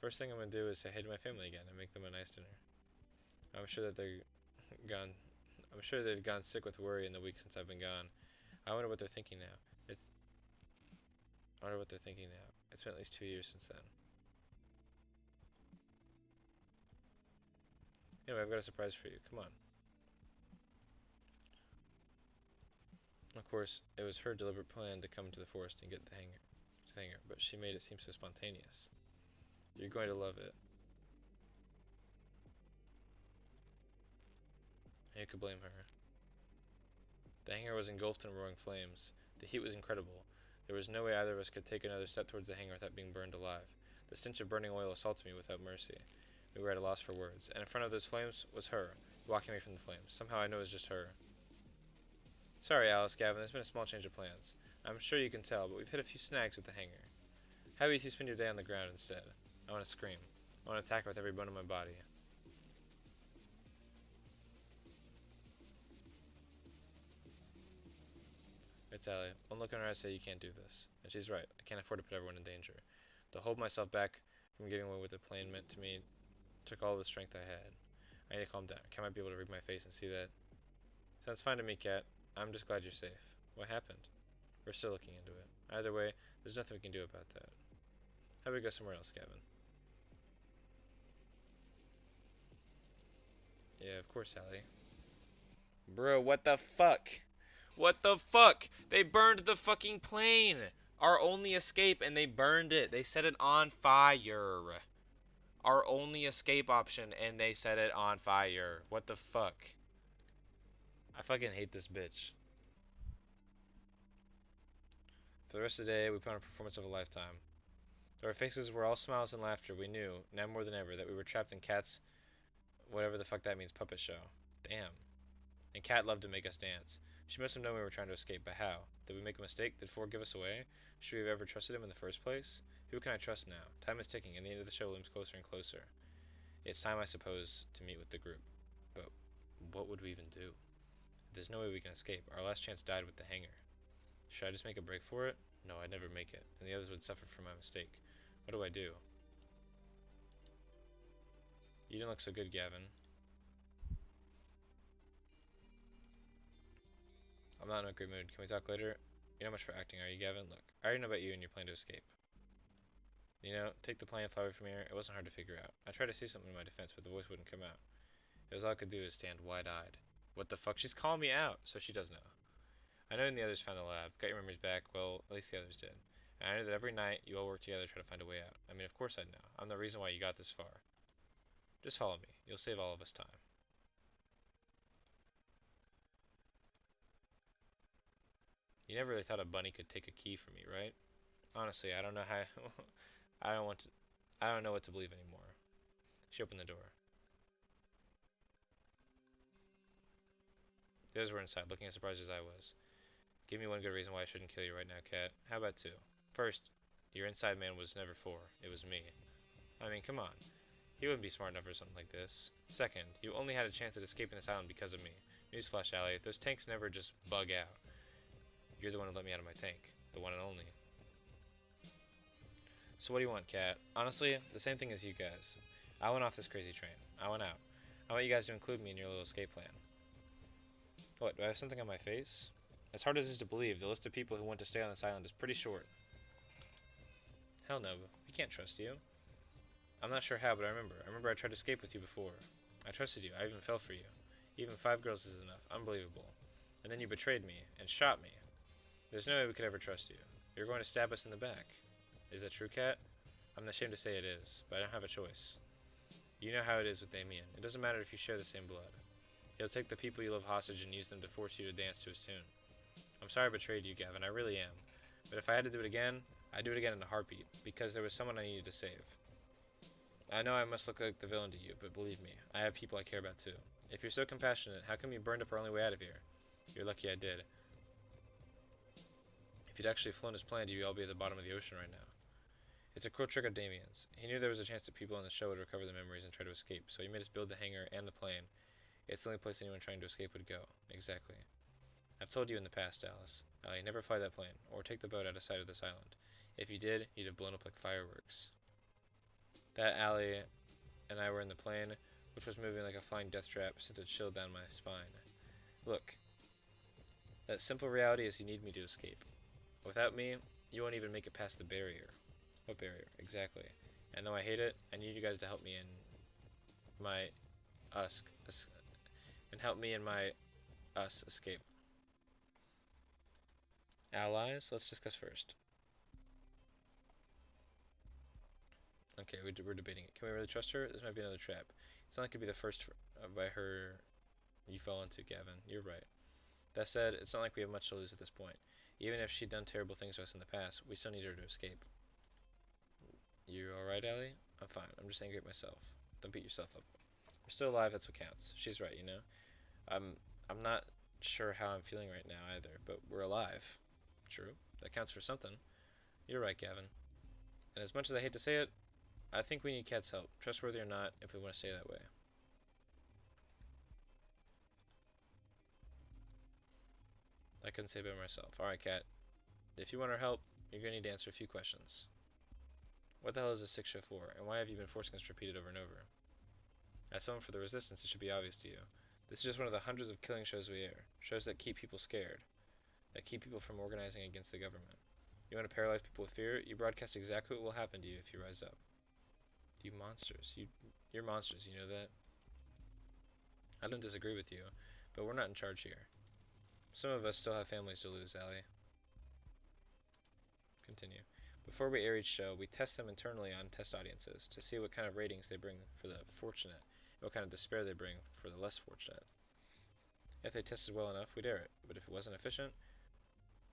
First thing I'm going to do is say hey to my family again and make them a nice dinner. I'm sure that they're gone. I'm sure they've gone sick with worry in the week since I've been gone. I wonder what they're thinking now. I wonder what they're thinking now. It's been at least 2 years since then. Anyway, I've got a surprise for you. Come on. Of course, it was her deliberate plan to come to the forest and get the hangar, but she made it seem so spontaneous. You're going to love it. And you could blame her. The hangar was engulfed in roaring flames. The heat was incredible. There was no way either of us could take another step towards the hangar without being burned alive. The stench of burning oil assaulted me without mercy. We were at a loss for words, and in front of those flames was her, walking away from the flames. Somehow I know it was just her. Sorry, Alice, Gavin, there's been a small change of plans. I'm sure you can tell, but we've hit a few snags with the hangar. How about you spend your day on the ground instead? I want to scream. I want to attack her with every bone in my body. It's Allie. One look in her eyes say you can't do this. And she's right. I can't afford to put everyone in danger. To hold myself back from giving away what the plane meant to me took all the strength I had. I need to calm down. Cat might be able to read my face and see that. Sounds fine to me, Cat. I'm just glad you're safe. What happened? We're still looking into it. Either way, there's nothing we can do about that. How about we go somewhere else, Gavin? Yeah, of course, Allie. Bro, what the fuck? What the fuck? They burned the fucking plane! Our only escape, and they burned it. They set it on fire. Our only escape option, and they set it on fire. What the fuck? I fucking hate this bitch. For the rest of the day, we put on a performance of a lifetime. Though our faces were all smiles and laughter, we knew, now more than ever, that we were trapped in Kat's, whatever the fuck that means, puppet show. Damn. And Kat loved to make us dance. She must have known we were trying to escape, but how? Did we make a mistake? Did Ford give us away? Should we have ever trusted him in the first place? Who can I trust now? Time is ticking, and the end of the show looms closer and closer. It's time, I suppose, to meet with the group. But what would we even do? There's no way we can escape. Our last chance died with the hangar. Should I just make a break for it? No, I'd never make it, and the others would suffer from my mistake. What do I do? You didn't look so good, Gavin. I'm not in a great mood. Can we talk later? You're not much for acting, are you, Gavin? Look, I already know about you and your plan to escape. You know, take the plane, fly away from here. It wasn't hard to figure out. I tried to say something in my defense, but the voice wouldn't come out. It was all I could do is stand wide-eyed. What the fuck? She's calling me out, so she does know. I know and the others found the lab, got your memories back, well, at least the others did. And I know that every night you all work together to try to find a way out. I mean, of course I'd know. I'm the reason why you got this far. Just follow me. You'll save all of us time. You never really thought a bunny could take a key from me, right? Honestly, I don't know how. I don't want to. I don't know what to believe anymore. She opened the door. The others were inside, looking as surprised as I was. Give me one good reason why I shouldn't kill you right now, Kat. How about two? First, your inside man was never for. It was me. I mean, come on. He wouldn't be smart enough for something like this. Second, you only had a chance at escaping this island because of me. Newsflash, Allie. Those tanks never just bug out. You're the one who let me out of my tank. The one and only. So what do you want, Kat? Honestly, the same thing as you guys. I went off this crazy train. I went out. I want you guys to include me in your little escape plan. What, do I have something on my face? As hard as it is to believe, the list of people who want to stay on this island is pretty short. Hell no, we can't trust you. I'm not sure how, but I remember I tried to escape with you before. I trusted you, I even fell for you. Even 5 girls is enough. Unbelievable. And then you betrayed me, and shot me. There's no way we could ever trust you. You're going to stab us in the back. Is that true, Kat? I'm ashamed to say it is, but I don't have a choice. You know how it is with Damien. It doesn't matter if you share the same blood. He'll take the people you love hostage and use them to force you to dance to his tune. I'm sorry I betrayed you, Gavin, I really am. But if I had to do it again, I'd do it again in a heartbeat, because there was someone I needed to save. I know I must look like the villain to you, but believe me, I have people I care about too. If you're so compassionate, how come you burned up our only way out of here? You're lucky I did. If you'd actually flown as planned, you'd all be at the bottom of the ocean right now. It's a cruel trick of Damien's. He knew there was a chance that people on the show would recover the memories and try to escape, so he made us build the hangar and the plane. It's the only place anyone trying to escape would go. Exactly. I've told you in the past, Alice. Allie, never fly that plane, or take the boat out of sight of this island. If you did, you'd have blown up like fireworks. That Allie and I were in the plane, which was moving like a flying death trap, sent a chill down my spine. Look, that simple reality is you need me to escape. Without me, you won't even make it past the barrier. What barrier? Exactly. And though I hate it, I need you guys to help me in my us escape. Allies? Let's discuss first. Okay, we're debating it. Can we really trust her? This might be another trap. It's not like it could be the first by her you fell into, Gavin. You're right. That said, it's not like we have much to lose at this point. Even if she'd done terrible things to us in the past, we still need her to escape. You alright, Allie? I'm fine. I'm just angry at myself. Don't beat yourself up. We're still alive, that's what counts. She's right, you know? I'm not sure how I'm feeling right now either, but we're alive. True. That counts for something. You're right, Gavin. And as much as I hate to say it, I think we need Kat's help, trustworthy or not, if we want to stay that way. I couldn't say it by myself. Alright, Kat. If you want our help, you're going to need to answer a few questions. What the hell is this 6 show for, and why have you been forcing us to repeat it over and over? As someone for the Resistance, it should be obvious to you. This is just one of the hundreds of killing shows we air. Shows that keep people scared. That keep people from organizing against the government. You want to paralyze people with fear? You broadcast exactly what will happen to you if you rise up. You monsters. You're monsters, you know that? I don't disagree with you, but we're not in charge here. Some of us still have families to lose, Allie. Continue. Before we air each show, we test them internally on test audiences to see what kind of ratings they bring for the fortunate, and what kind of despair they bring for the less fortunate. If they tested well enough, we'd air it, but if it wasn't efficient,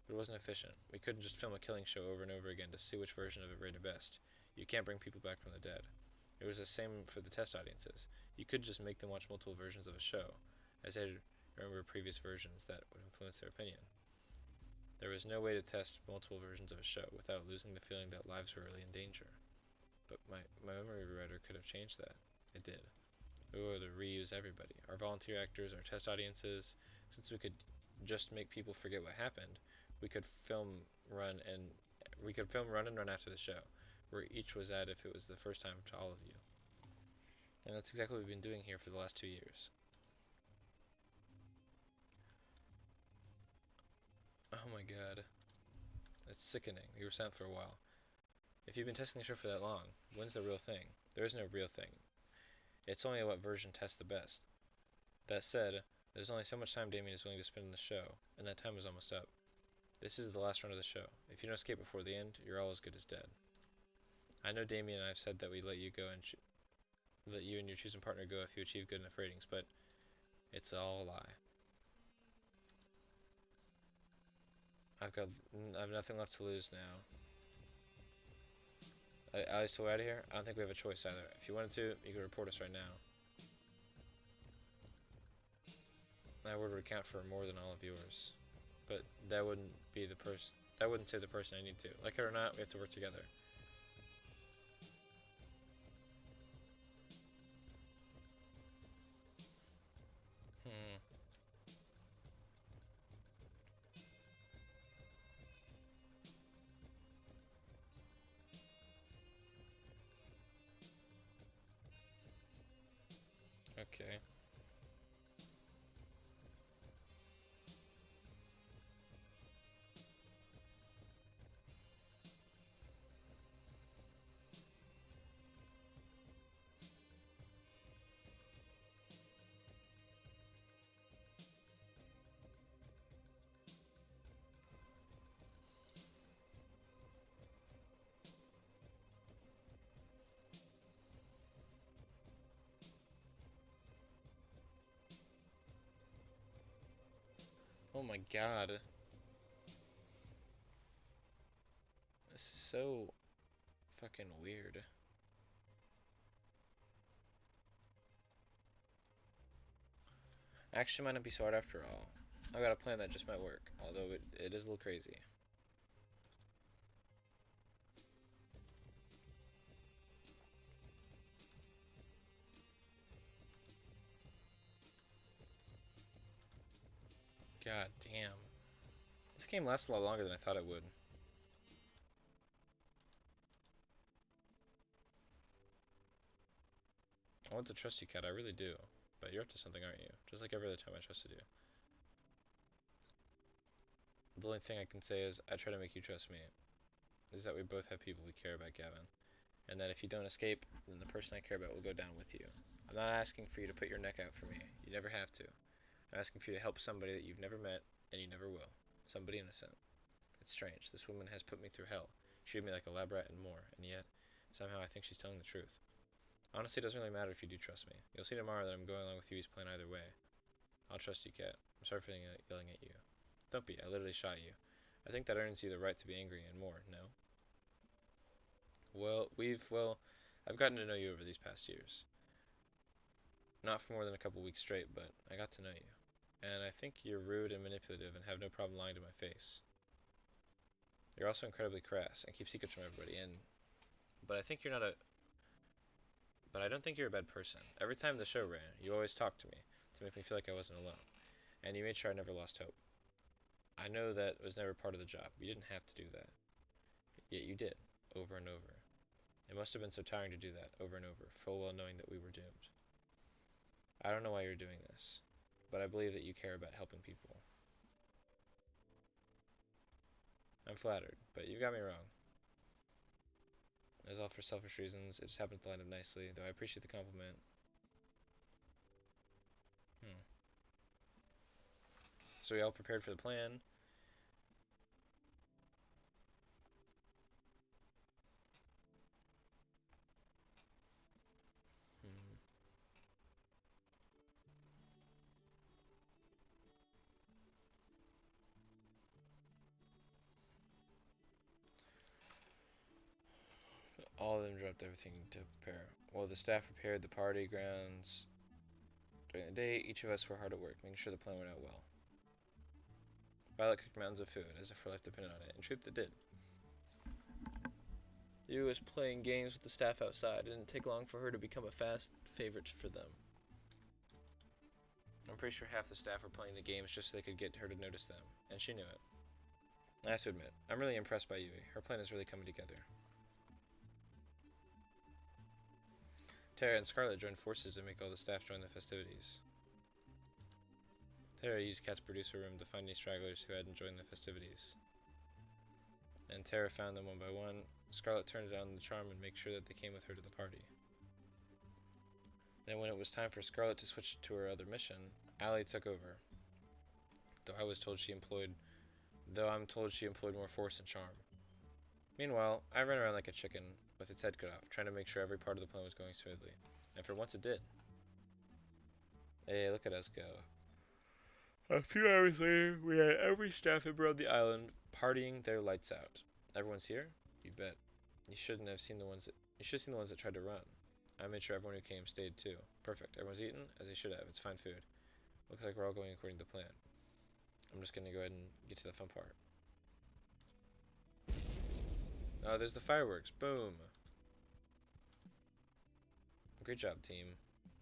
but it wasn't efficient. We couldn't just film a killing show over and over again to see which version of it rated best. You can't bring people back from the dead. It was the same for the test audiences. You could just make them watch multiple versions of a show, as they'd remember previous versions that would influence their opinion. There was no way to test multiple versions of a show without losing the feeling that lives were really in danger. But my memory writer could have changed that. It did. We were able to reuse everybody. Our volunteer actors, our test audiences. Since we could just make people forget what happened, we could film, run, and run after the show, where each was at if it was the first time to all of you. And that's exactly what we've been doing here for the last 2 years. Oh my god. That's sickening. We were silent for a while. If you've been testing the show for that long, when's the real thing? There is no real thing. It's only what version tests the best. That said, there's only so much time Damien is willing to spend in the show, and that time is almost up. This is the last run of the show. If you don't escape before the end, you're all as good as dead. I know Damien and I have said that we let you go and let you and your chosen partner go if you achieve good enough ratings, but it's all a lie. I've nothing left to lose now. Ali's still out of here? I don't think we have a choice either. If you wanted to, you could report us right now. My word would count for more than all of yours. But that wouldn't be the person. That wouldn't save the person I need to. Like it or not, we have to work together. Hmm. Okay. Oh my god. This is so fucking weird. Actually, might not be so hard after all. I got a plan that just might work, although it is a little crazy. God damn. This game lasts a lot longer than I thought it would. I want to trust you, Kat, I really do. But you're up to something, aren't you? Just like every other time I trusted you. The only thing I can say is, I try to make you trust me. Is that we both have people we care about, Gavin. And that if you don't escape, then the person I care about will go down with you. I'm not asking for you to put your neck out for me. You never have to. I'm asking for you to help somebody that you've never met, and you never will. Somebody innocent. It's strange. This woman has put me through hell. She treated me like a lab rat and more, and yet, somehow I think she's telling the truth. Honestly, it doesn't really matter if you do trust me. You'll see tomorrow that I'm going along with Huey's plan either way. I'll trust you, Kat. I'm sorry for yelling at you. Don't be. I literally shot you. I think that earns you the right to be angry and more, no? Well, I've gotten to know you over these past years. Not for more than a couple weeks straight, but I got to know you. And I think you're rude and manipulative and have no problem lying to my face. You're also incredibly crass and keep secrets from everybody, but I think you're not a but I don't think you're a bad person. Every time the show ran, you always talked to me to make me feel like I wasn't alone. And you made sure I never lost hope. I know that was never part of the job. You didn't have to do that. Yet you did, over and over. It must have been so tiring to do that, over and over, full well knowing that we were doomed. I don't know why you're doing this, but I believe that you care about helping people. I'm flattered, but you got me wrong. It was all for selfish reasons. It just happened to line up nicely, though I appreciate the compliment. Hmm. So we all prepared for the plan. Hmm. All of them dropped everything to prepare. While the staff prepared the party grounds during the day, each of us were hard at work, making sure the plan went out well. Violet cooked mountains of food, as if her life depended on it. In truth, it did. You was playing games with the staff outside. It didn't take long for her to become a fast favorite for them. I'm pretty sure half the staff were playing the games just so they could get her to notice them, and she knew it. I have to admit, I'm really impressed by Yui. Her plan is really coming together. Tara and Scarlet joined forces to make all the staff join the festivities. Tara used Kat's producer room to find any stragglers who hadn't joined the festivities. And Tara found them one by one. Scarlet turned on the charm and made sure that they came with her to the party. Then when it was time for Scarlet to switch to her other mission, Allie took over. Though I'm told she employed more force and charm. Meanwhile, I ran around like a chicken with its head cut off, trying to make sure every part of the plan was going smoothly. And for once it did. Hey, look at us go. A few hours later, we had every staff member on the island partying their lights out. Everyone's here? You bet. You should have seen the ones that tried to run. I made sure everyone who came stayed too. Perfect. Everyone's eaten, as they should have. It's fine food. Looks like we're all going according to plan. I'm just gonna go ahead and get to the fun part. Oh, there's the fireworks. Boom. Great job, team.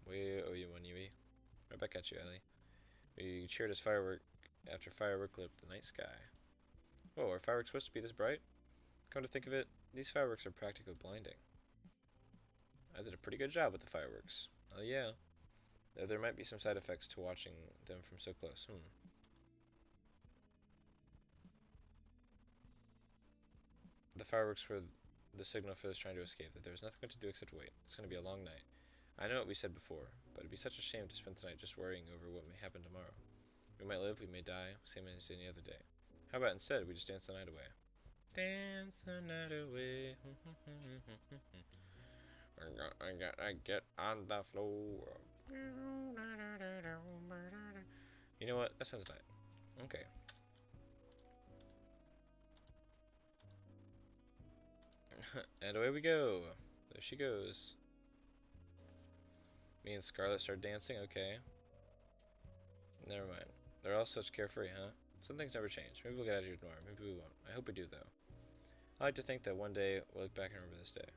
We owe you one, Yui. Right back at you, Ellie. We cheered as after firework lit up the night sky. Whoa, are fireworks supposed to be this bright? Come to think of it, these fireworks are practically blinding. I did a pretty good job with the fireworks. Oh yeah. Though there might be some side effects to watching them from so close. The fireworks were the signal for us trying to escape, that there was nothing to do except wait. It's going to be a long night. I know what we said before, but it'd be such a shame to spend tonight just worrying over what may happen tomorrow. We might live, we may die, same as any other day. How about instead we just dance the night away? Dance the night away. I get on the floor. You know what? That sounds nice. Okay. And away we go. There she goes. Me and Scarlet start dancing. Okay. Never mind. They're all such carefree, huh? Some things never change. Maybe we'll get out of here tomorrow. Maybe we won't. I hope we do, though. I like to think that one day we'll look back and remember this day.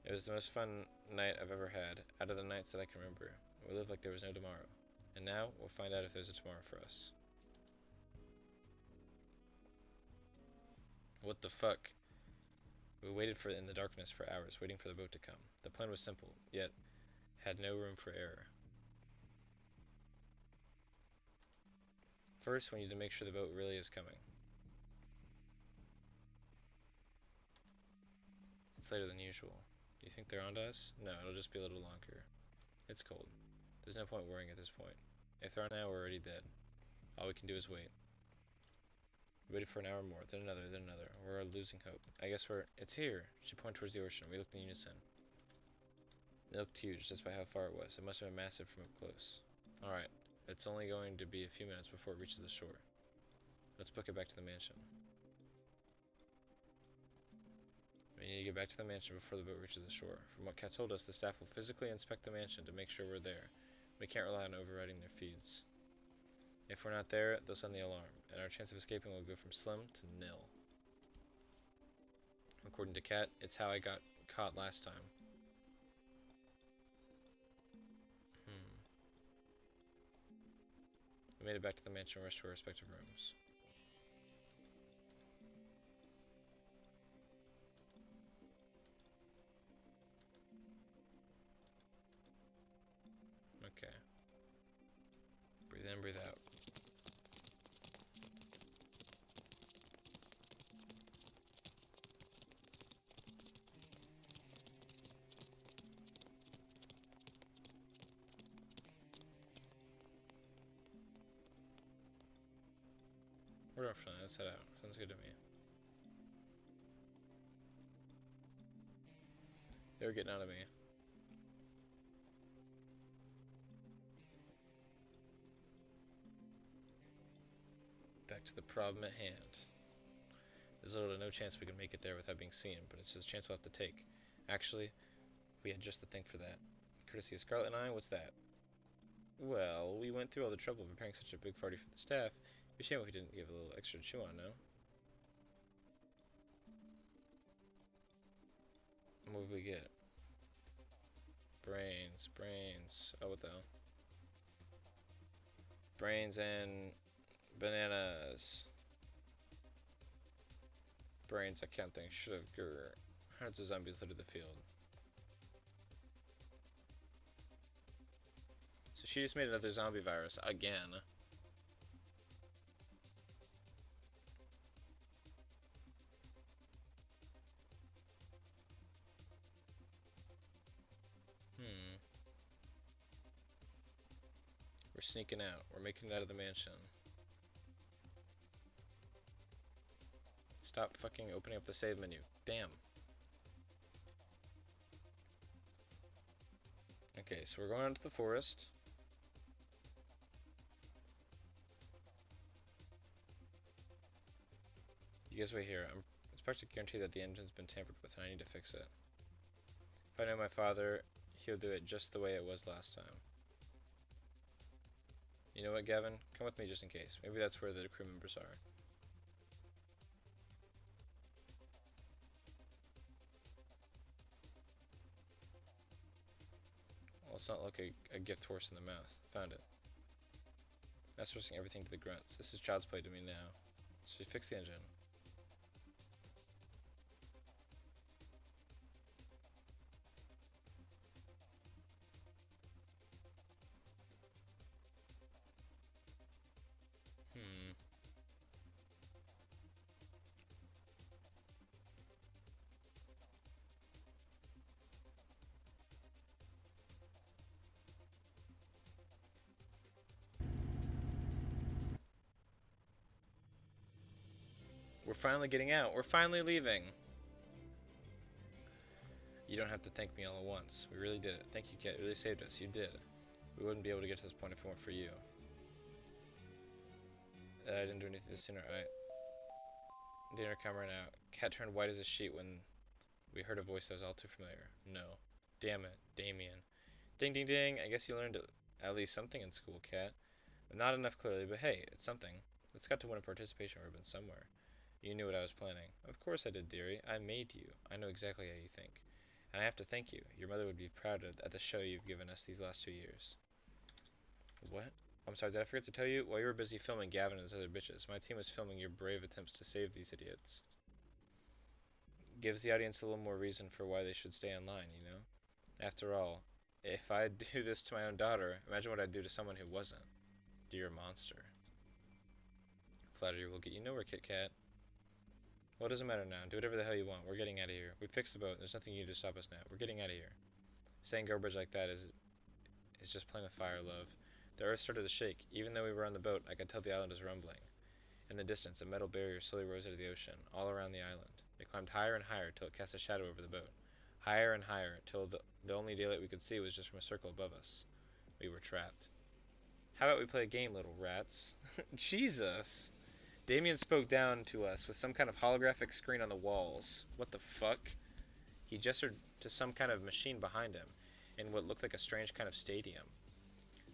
It was the most fun night I've ever had, out of the nights that I can remember. We lived like there was no tomorrow. And now, we'll find out if there's a tomorrow for us. What the fuck? We waited in the darkness for hours, waiting for the boat to come. The plan was simple, yet had no room for error. First, we need to make sure the boat really is coming. It's later than usual. Do you think they're onto us? No, it'll just be a little longer. It's cold. There's no point worrying at this point. If they're on now, we're already dead. All we can do is wait. We waited for an hour more, then another, then another. We're losing hope. I guess it's here. She pointed towards the ocean. We looked in unison. It looked huge, just by how far it was. It must have been massive from up close. Alright, it's only going to be a few minutes before it reaches the shore. Let's book it back to the mansion. We need to get back to the mansion before the boat reaches the shore. From what Kat told us, the staff will physically inspect the mansion to make sure we're there. We can't rely on overriding their feeds. If we're not there, they'll sound the alarm, and our chance of escaping will go from slim to nil. According to Kat, it's how I got caught last time. We made it back to the mansion and rushed to our respective rooms. Okay. Breathe in, breathe out. We're off tonight. Let's head out. Sounds good to me. They were getting out of me. Back to the problem at hand. There's little to no chance we can make it there without being seen, but it's a chance we'll have to take. Actually, we had just the thing for that. Courtesy of Scarlet and I, what's that? Well, we went through all the trouble of preparing such a big party for the staff. It'd be a shame if we didn't give a little extra to chew on, no? What would we get? Brains, brains. Oh, what the hell? Brains and bananas. Brains, I can't think. Should have. Hundreds of zombies littered the field. So she just made another zombie virus again. Hmm. We're sneaking out. We're making it out of the mansion. Stop fucking opening up the save menu. Damn. Okay, so we're going out to the forest. You guys wait here. It's practically guaranteed that the engine's been tampered with and I need to fix it. If I know my father, he'll do it just the way it was last time. You know what, Gavin? Come with me just in case. Maybe that's where the crew members are. Well, it's not like a gift horse in the mouth. Found it. Outsourcing everything to the grunts. This is child's play to me now. So you fix the engine. Hmm. We're finally getting out. We're finally leaving. You don't have to thank me all at once. We really did it. Thank you, Kat. You really saved us. You did. We wouldn't be able to get to this point if it weren't for you. I didn't do anything sooner. The intercom ran out. Kat turned white as a sheet when we heard a voice that was all too familiar. No. Damn it, Damien. Ding ding ding. I guess you learned at least something in school, Kat. Not enough clearly, but hey, it's something. It's got to win a participation ribbon somewhere. You knew what I was planning. Of course I did, dearie. I made you. I know exactly how you think. And I have to thank you. Your mother would be proud at the show you've given us these last 2 years. What? I'm sorry, did I forget to tell you? While you were busy filming Gavin and his other bitches, my team was filming your brave attempts to save these idiots. Gives the audience a little more reason for why they should stay online, you know? After all, if I do this to my own daughter, imagine what I'd do to someone who wasn't. Dear monster. Flattery will get you nowhere, Kit Kat. Well, it doesn't matter now. Do whatever the hell you want. We're getting out of here. We fixed the boat. There's nothing you can do to stop us now. We're getting out of here. Saying garbage like that is just playing with fire, love. The earth started to shake. Even though we were on the boat, I could tell the island was rumbling. In the distance, a metal barrier slowly rose out of the ocean, all around the island. It climbed higher and higher till it cast a shadow over the boat. Higher and higher till the only daylight we could see was just from a circle above us. We were trapped. How about we play a game, little rats? Jesus! Damien spoke down to us with some kind of holographic screen on the walls. What the fuck? He gestured to some kind of machine behind him, in what looked like a strange kind of stadium.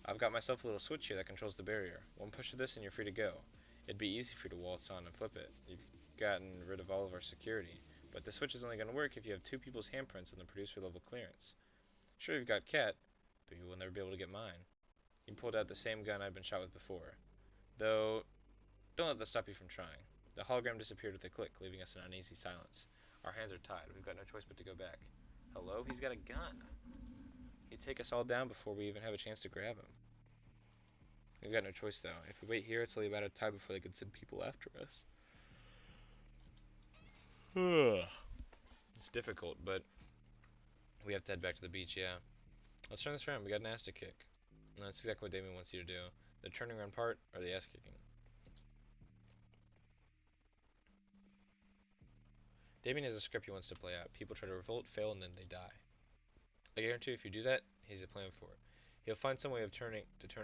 I've got myself a little switch here that controls the barrier. One push of this and you're free to go. It'd be easy for you to waltz on and flip it. You've gotten rid of all of our security. But the switch is only going to work if you have two people's handprints on the producer level clearance. Sure, you've got Kat, but you will never be able to get mine. He pulled out the same gun I'd been shot with before. Though, don't let that stop you from trying. The hologram disappeared with a click, leaving us in uneasy silence. Our hands are tied. We've got no choice but to go back. Hello? He's got a gun. He'd take us all down before we even have a chance to grab him. We've got no choice, though. If we wait here, it's only about a time before they can send people after us. It's difficult, but we have to head back to the beach, yeah. Let's turn this around. We got an ass to kick. And that's exactly what Damien wants you to do. The turning around part, or the ass kicking. Damien has a script he wants to play out. People try to revolt, fail, and then they die. I guarantee if you do that, he's a plan for it. He'll find some way of turn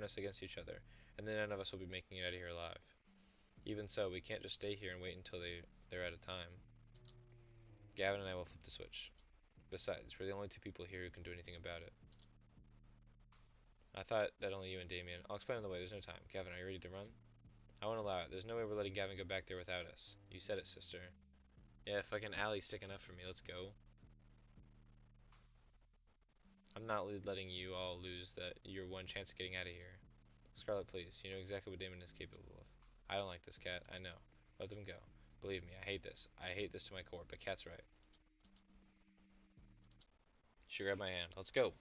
us against each other, and then none of us will be making it out of here alive. Even so, we can't just stay here and wait until they're out of time. Gavin and I will flip the switch. Besides, we're the only two people here who can do anything about it. I thought that only you and Damien. I'll explain on the way, there's no time. Gavin, are you ready to run? I won't allow it. There's no way we're letting Gavin go back there without us. You said it, sister. Yeah, fucking Allie's sticking up for me. Let's go. I'm not letting you all lose your one chance of getting out of here. Scarlet, please. You know exactly what Damon is capable of. I don't like this cat. I know. Let them go. Believe me, I hate this. I hate this to my core, but Cat's right. She grabbed my hand. Let's go.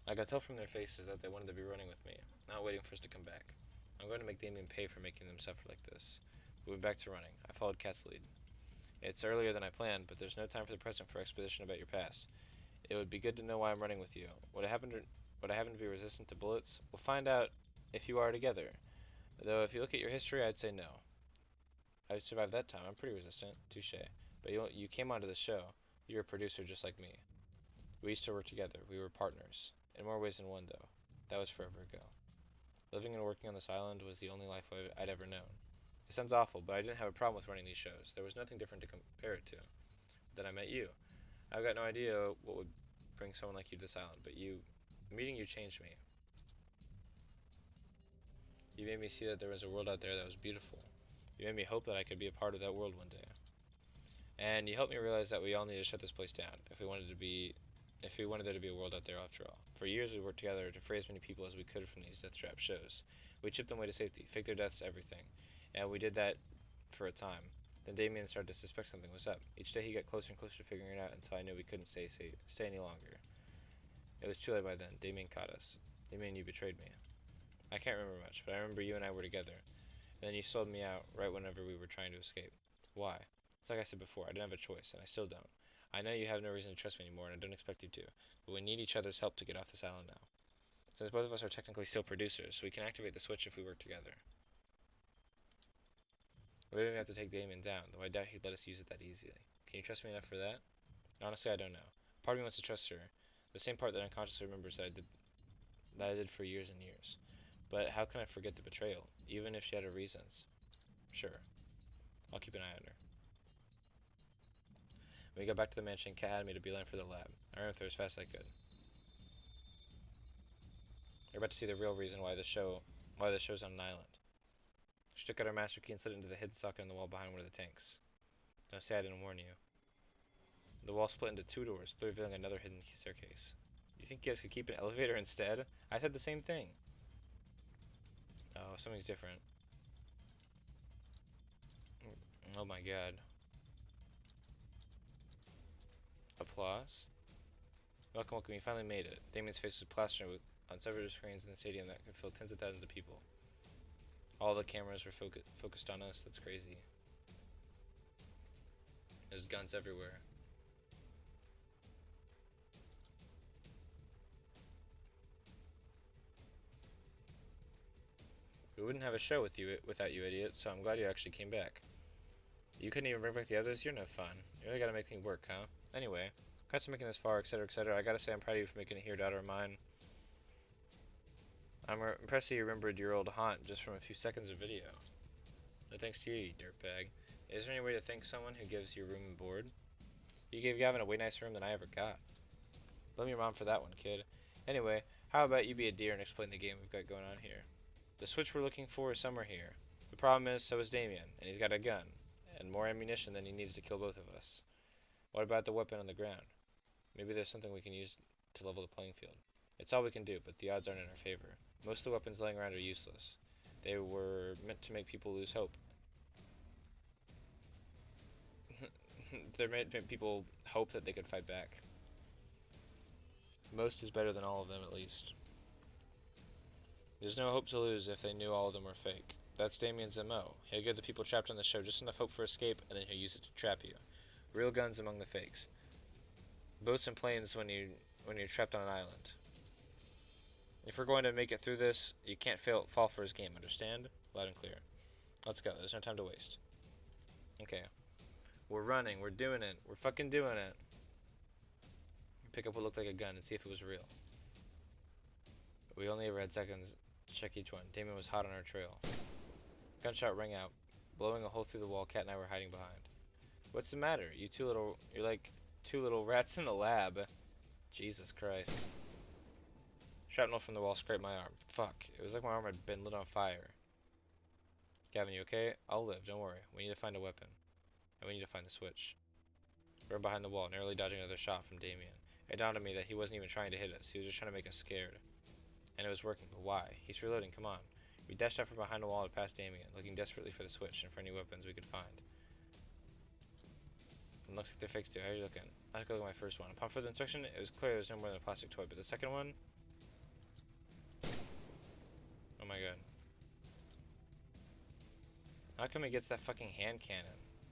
I could tell from their faces that they wanted to be running with me, not waiting for us to come back. I'm going to make Damien pay for making them suffer like this. We went back to running. I followed Cat's lead. It's earlier than I planned, but there's no time for the present for exposition about your past. It would be good to know why I'm running with you. Would I happen to be resistant to bullets? We'll find out if you are together. Though if you look at your history, I'd say no. I survived that time. I'm pretty resistant. Touche. But you came onto the show. You're a producer just like me. We used to work together. We were partners. In more ways than one, though. That was forever ago. Living and working on this island was the only life I'd ever known. It sounds awful, but I didn't have a problem with running these shows. There was nothing different to compare it to. Then I met you. I've got no idea what would bring someone like you to this island, but meeting you changed me. You made me see that there was a world out there that was beautiful. You made me hope that I could be a part of that world one day. And you helped me realize that we all need to shut this place down if we wanted there to be a world out there after all. For years we worked together to free as many people as we could from these death trap shows. We chipped them away to safety, faked their deaths, everything. And we did that for a time. Then Damien started to suspect something was up. Each day he got closer and closer to figuring it out until I knew we couldn't stay any longer. It was too late by then. Damien caught us. Damien, you betrayed me. I can't remember much, but I remember you and I were together. And then you sold me out right whenever we were trying to escape. Why? It's like I said before, I didn't have a choice, and I still don't. I know you have no reason to trust me anymore, and I don't expect you to, but we need each other's help to get off this island now. Since both of us are technically still producers, we can activate the switch if we work together. We don't even have to take Damien down, though I doubt he'd let us use it that easily. Can you trust me enough for that? Honestly, I don't know. Part of me wants to trust her, the same part that unconsciously remembers that I did for years and years. But how can I forget the betrayal, even if she had her reasons? Sure. I'll keep an eye on her. When we got back to the mansion, Kat had me to beeline for the lab. I ran through as fast as I could. You're about to see the real reason why the show's on an island. She took out her master key and slid it into the hidden socket in the wall behind one of the tanks. Don't say I didn't warn you. The wall split into two doors, revealing another hidden staircase. You think you guys could keep an elevator instead? I said the same thing. Oh, something's different. Oh my god. Applause? Welcome, welcome, you finally made it. Damien's face was plastered on several screens in the stadium that could fill tens of thousands of people. All the cameras were focused on us. That's crazy. There's guns everywhere. We wouldn't have a show without you, idiot, so I'm glad you actually came back. You couldn't even bring back the others? You're no fun. You really gotta make me work, huh? Anyway, congrats on making this far, etc, etc. I gotta say I'm proud of you for making it here, daughter of mine. I'm impressed that you remembered your old haunt just from a few seconds of video. No thanks to you, you dirtbag. Is there any way to thank someone who gives you room and board? You gave Gavin a way nicer room than I ever got. Blame your mom for that one, kid. Anyway, how about you be a dear and explain the game we've got going on here? The switch we're looking for is somewhere here. The problem is, so is Damien, and he's got a gun, and more ammunition than he needs to kill both of us. What about the weapon on the ground? Maybe there's something we can use to level the playing field. It's all we can do, but the odds aren't in our favor. Most of the weapons laying around are useless. They were meant to make people lose hope. They're meant to make people hope that they could fight back. Most is better than all of them, at least. There's no hope to lose if they knew all of them were fake. That's Damien's MO. He'll give the people trapped on the show just enough hope for escape, and then he'll use it to trap you. Real guns among the fakes. Boats and planes when you're trapped on an island. If we're going to make it through this, you can't fall for his game, understand? Loud and clear. Let's go, there's no time to waste. Okay. We're running, we're doing it, we're fucking doing it. Pick up what looked like a gun and see if it was real. We only ever had seconds Check each one. Damien was hot on our trail. Gunshot rang out, blowing a hole through the wall Cat and I were hiding behind. What's the matter? You're like two little rats in a lab. Jesus Christ. Shrapnel from the wall scraped my arm. Fuck. It was like my arm had been lit on fire. Gavin, you okay? I'll live, don't worry. We need to find a weapon. And we need to find the switch. We were behind the wall, narrowly dodging another shot from Damien. It dawned on me that he wasn't even trying to hit us. He was just trying to make us scared. And it was working, but why? He's reloading, come on. We dashed out from behind the wall to pass Damien, looking desperately for the switch and for any weapons we could find. It looks like they're fixed too. How are you looking? I took a look at my first one. Upon further inspection, it was clear it was no more than a plastic toy, but the second one... Oh my god. How come he gets that fucking hand cannon?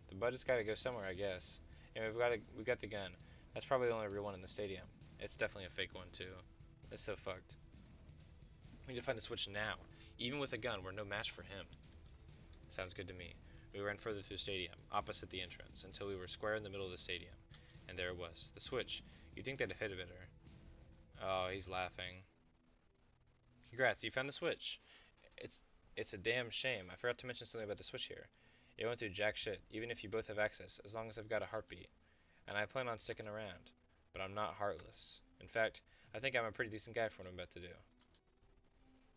The budget's gotta go somewhere, I guess. And we got the gun. That's probably the only real one in the stadium. It's definitely a fake one too. It's so fucked. We need to find the switch now. Even with a gun, we're no match for him. Sounds good to me. We ran further through the stadium, opposite the entrance, until we were square in the middle of the stadium. And there it was. The switch. You'd think they'd have hit it better. Oh, he's laughing. Congrats, you found the switch. It's a damn shame. I forgot to mention something about the switch here. It won't do jack shit, even if you both have access, as long as I've got a heartbeat. And I plan on sticking around. But I'm not heartless. In fact, I think I'm a pretty decent guy for what I'm about to do.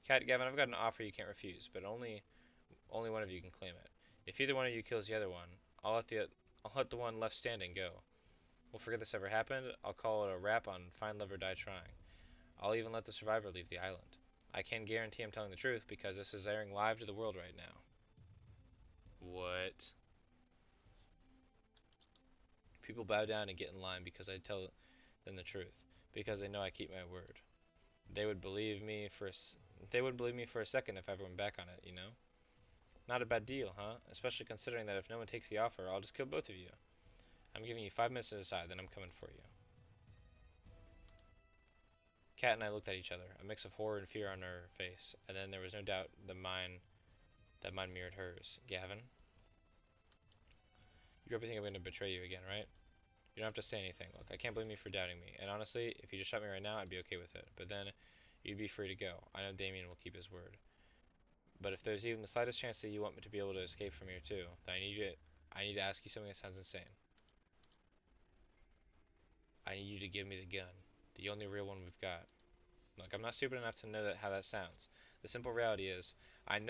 Gavin, I've got an offer you can't refuse, but only one of you can claim it. If either one of you kills the other one, I'll let the one left standing go. We'll forget this ever happened. I'll call it a wrap on Find Love or Die Trying. I'll even let the survivor leave the island. I can guarantee I'm telling the truth because this is airing live to the world right now. What? People bow down and get in line because I tell them the truth, because they know I keep my word. They would believe me for they wouldn't believe me for a second if I ever went back on it, you know? Not a bad deal, huh? Especially considering that if no one takes the offer, I'll just kill both of you. I'm giving you 5 minutes to decide, then I'm coming for you. Kat and I looked at each other, a mix of horror and fear on her face, and then there was no doubt that mine mirrored hers. Gavin? You probably think I'm going to betray you again, right? You don't have to say anything. Look, I can't blame you for doubting me, and honestly, if you just shot me right now, I'd be okay with it. But then, you'd be free to go. I know Damien will keep his word. But if there's even the slightest chance that you want me to be able to escape from here too, then I need to ask you something that sounds insane. I need you to give me the gun. The only real one we've got. Look, I'm not stupid enough to know how that sounds. The simple reality is, I've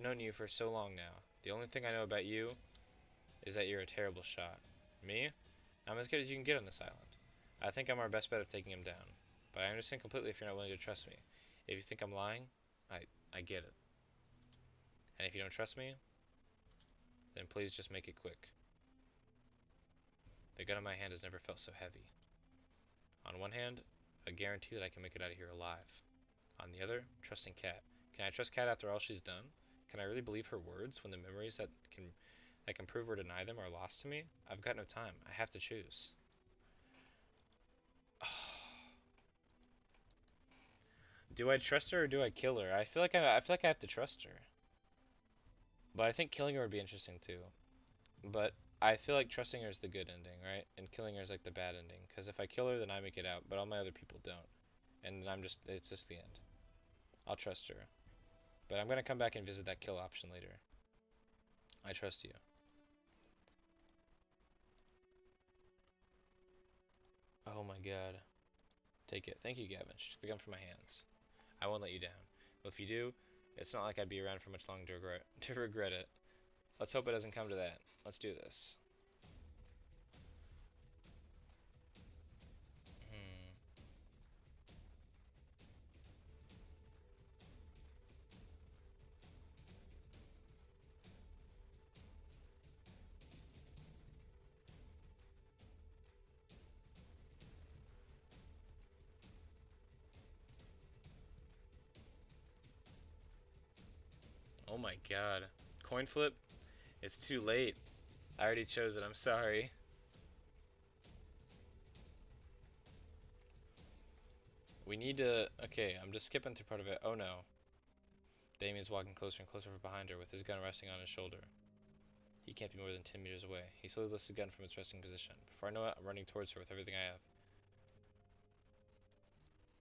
known you for so long now. The only thing I know about you is that you're a terrible shot. Me? I'm as good as you can get on this island. I think I'm our best bet of taking him down. But I understand completely if you're not willing to trust me. If you think I'm lying, I get it. And if you don't trust me, then please just make it quick. The gun in my hand has never felt so heavy. On one hand, a guarantee that I can make it out of here alive. On the other, trusting Kat. Can I trust Kat after all she's done? Can I really believe her words when the memories that can prove or deny them are lost to me? I've got no time. I have to choose. Do I trust her or do I kill her? I feel like I have to trust her. But I think killing her would be interesting too. But I feel like trusting her is the good ending, right? And killing her is like the bad ending. Because if I kill her, then I make it out, but all my other people don't. And then it's just the end. I'll trust her. But I'm gonna come back and visit that kill option later. I trust you. Oh my god. Take it. Thank you, Gavin. She took the gun from my hands. I won't let you down. But if you do, it's not like I'd be around for much longer to regret it. Let's hope it doesn't come to that. Let's do this. Hmm. Oh my god. Coin flip? It's too late. I already chose it. I'm sorry. We need to... Okay, I'm just skipping through part of it. Oh no. Damien's walking closer and closer from behind her with his gun resting on his shoulder. He can't be more than 10 meters away. He slowly lifts the gun from its resting position. Before I know it, I'm running towards her with everything I have.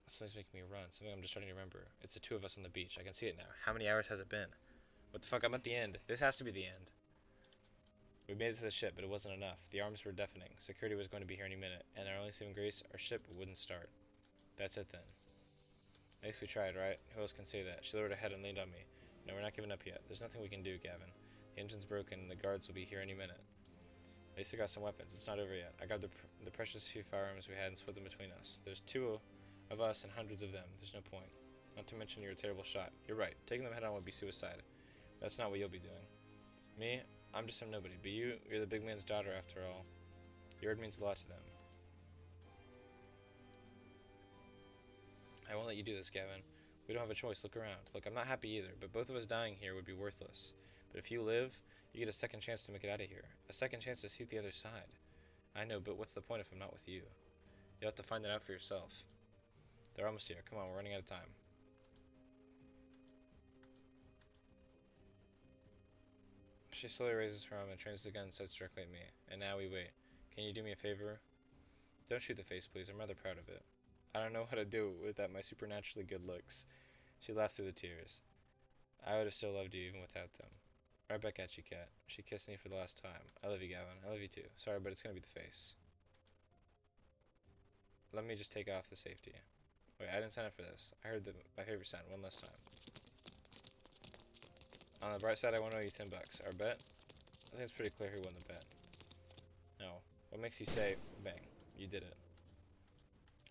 Something's making me run. Something I'm just starting to remember. It's the two of us on the beach. I can see it now. How many hours has it been? What the fuck? I'm at the end. This has to be the end. We made it to the ship, but it wasn't enough. The arms were deafening. Security was going to be here any minute, and our only saving grace, our ship wouldn't start. That's it then. At least we tried, right? Who else can say that? She lowered her head and leaned on me. No, we're not giving up yet. There's nothing we can do, Gavin. The engine's broken, and the guards will be here any minute. At least I got some weapons. It's not over yet. I grabbed the precious few firearms we had and split them between us. There's two of us and hundreds of them. There's no point. Not to mention you're a terrible shot. You're right. Taking them head on would be suicide. That's not what you'll be doing. Me? I'm just some nobody. But you're the big man's daughter after all. Your word means a lot to them. I won't let you do this, Gavin. We don't have a choice. Look around. Look, I'm not happy either, but both of us dying here would be worthless. But if you live, you get a second chance to make it out of here. A second chance to see the other side. I know, but what's the point if I'm not with you? You'll have to find that out for yourself. They're almost here. Come on, we're running out of time. She slowly raises her arm and trains the gun and sights directly at me. And now we wait. Can you do me a favor? Don't shoot the face, please. I'm rather proud of it. I don't know how to do it without my supernaturally good looks. She laughed through the tears. I would have still loved you even without them. Right back at you, Cat. She kissed me for the last time. I love you, Gavin. I love you too. Sorry, but it's gonna be the face. Let me just take off the safety. Wait, I didn't sign up for this. I heard my favorite sound one last time. On the bright side, I want to owe you $10. Our bet? I think it's pretty clear who won the bet. No. What makes you say, bang, you did it?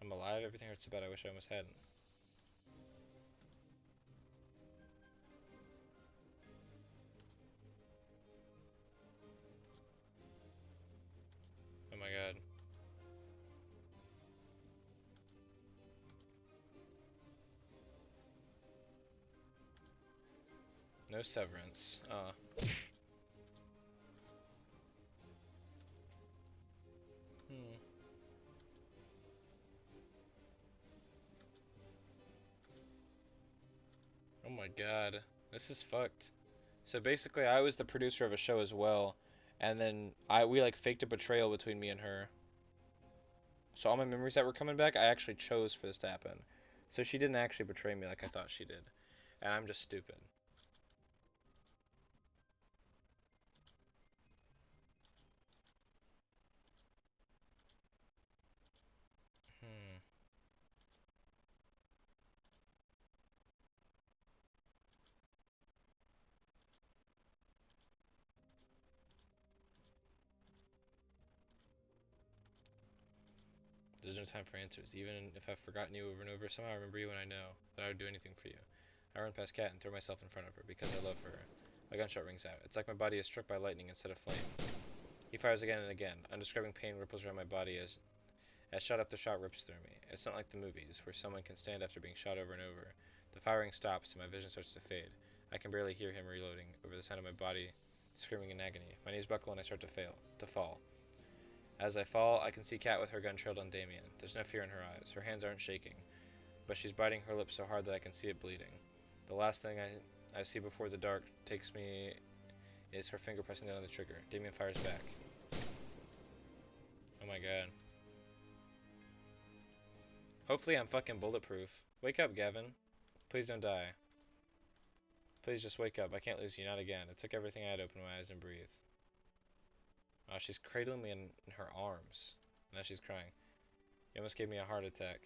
I'm alive, everything hurts so bad I wish I almost hadn't. Oh my god. No severance. Hmm. Oh my god. This is fucked. So basically I was the producer of a show as well, and then we like faked a betrayal between me and her. So all my memories that were coming back, I actually chose for this to happen. So she didn't actually betray me like I thought she did. And I'm just stupid. Hmm. There's no time for answers. Even if I've forgotten you over and over, somehow I remember you and I know that I would do anything for you. I run past Kat and throw myself in front of her because I love her. A gunshot rings out. It's like my body is struck by lightning instead of flame. He fires again and again. Undescribing pain ripples around my body as shot after shot rips through me. It's not like the movies, where someone can stand after being shot over and over. The firing stops and my vision starts to fade. I can barely hear him reloading over the sound of my body screaming in agony. My knees buckle and I start to fall. As I fall, I can see Kat with her gun trailed on Damien. There's no fear in her eyes. Her hands aren't shaking, but she's biting her lip so hard that I can see it bleeding. The last thing I see before the dark takes me is her finger pressing down on the trigger. Damien fires back. Oh my god. Hopefully I'm fucking bulletproof. Wake up, Gavin. Please don't die. Please just wake up. I can't lose you, not again. It took everything I had to open my eyes and breathe. Oh, she's cradling me in her arms. Now she's crying. You almost gave me a heart attack.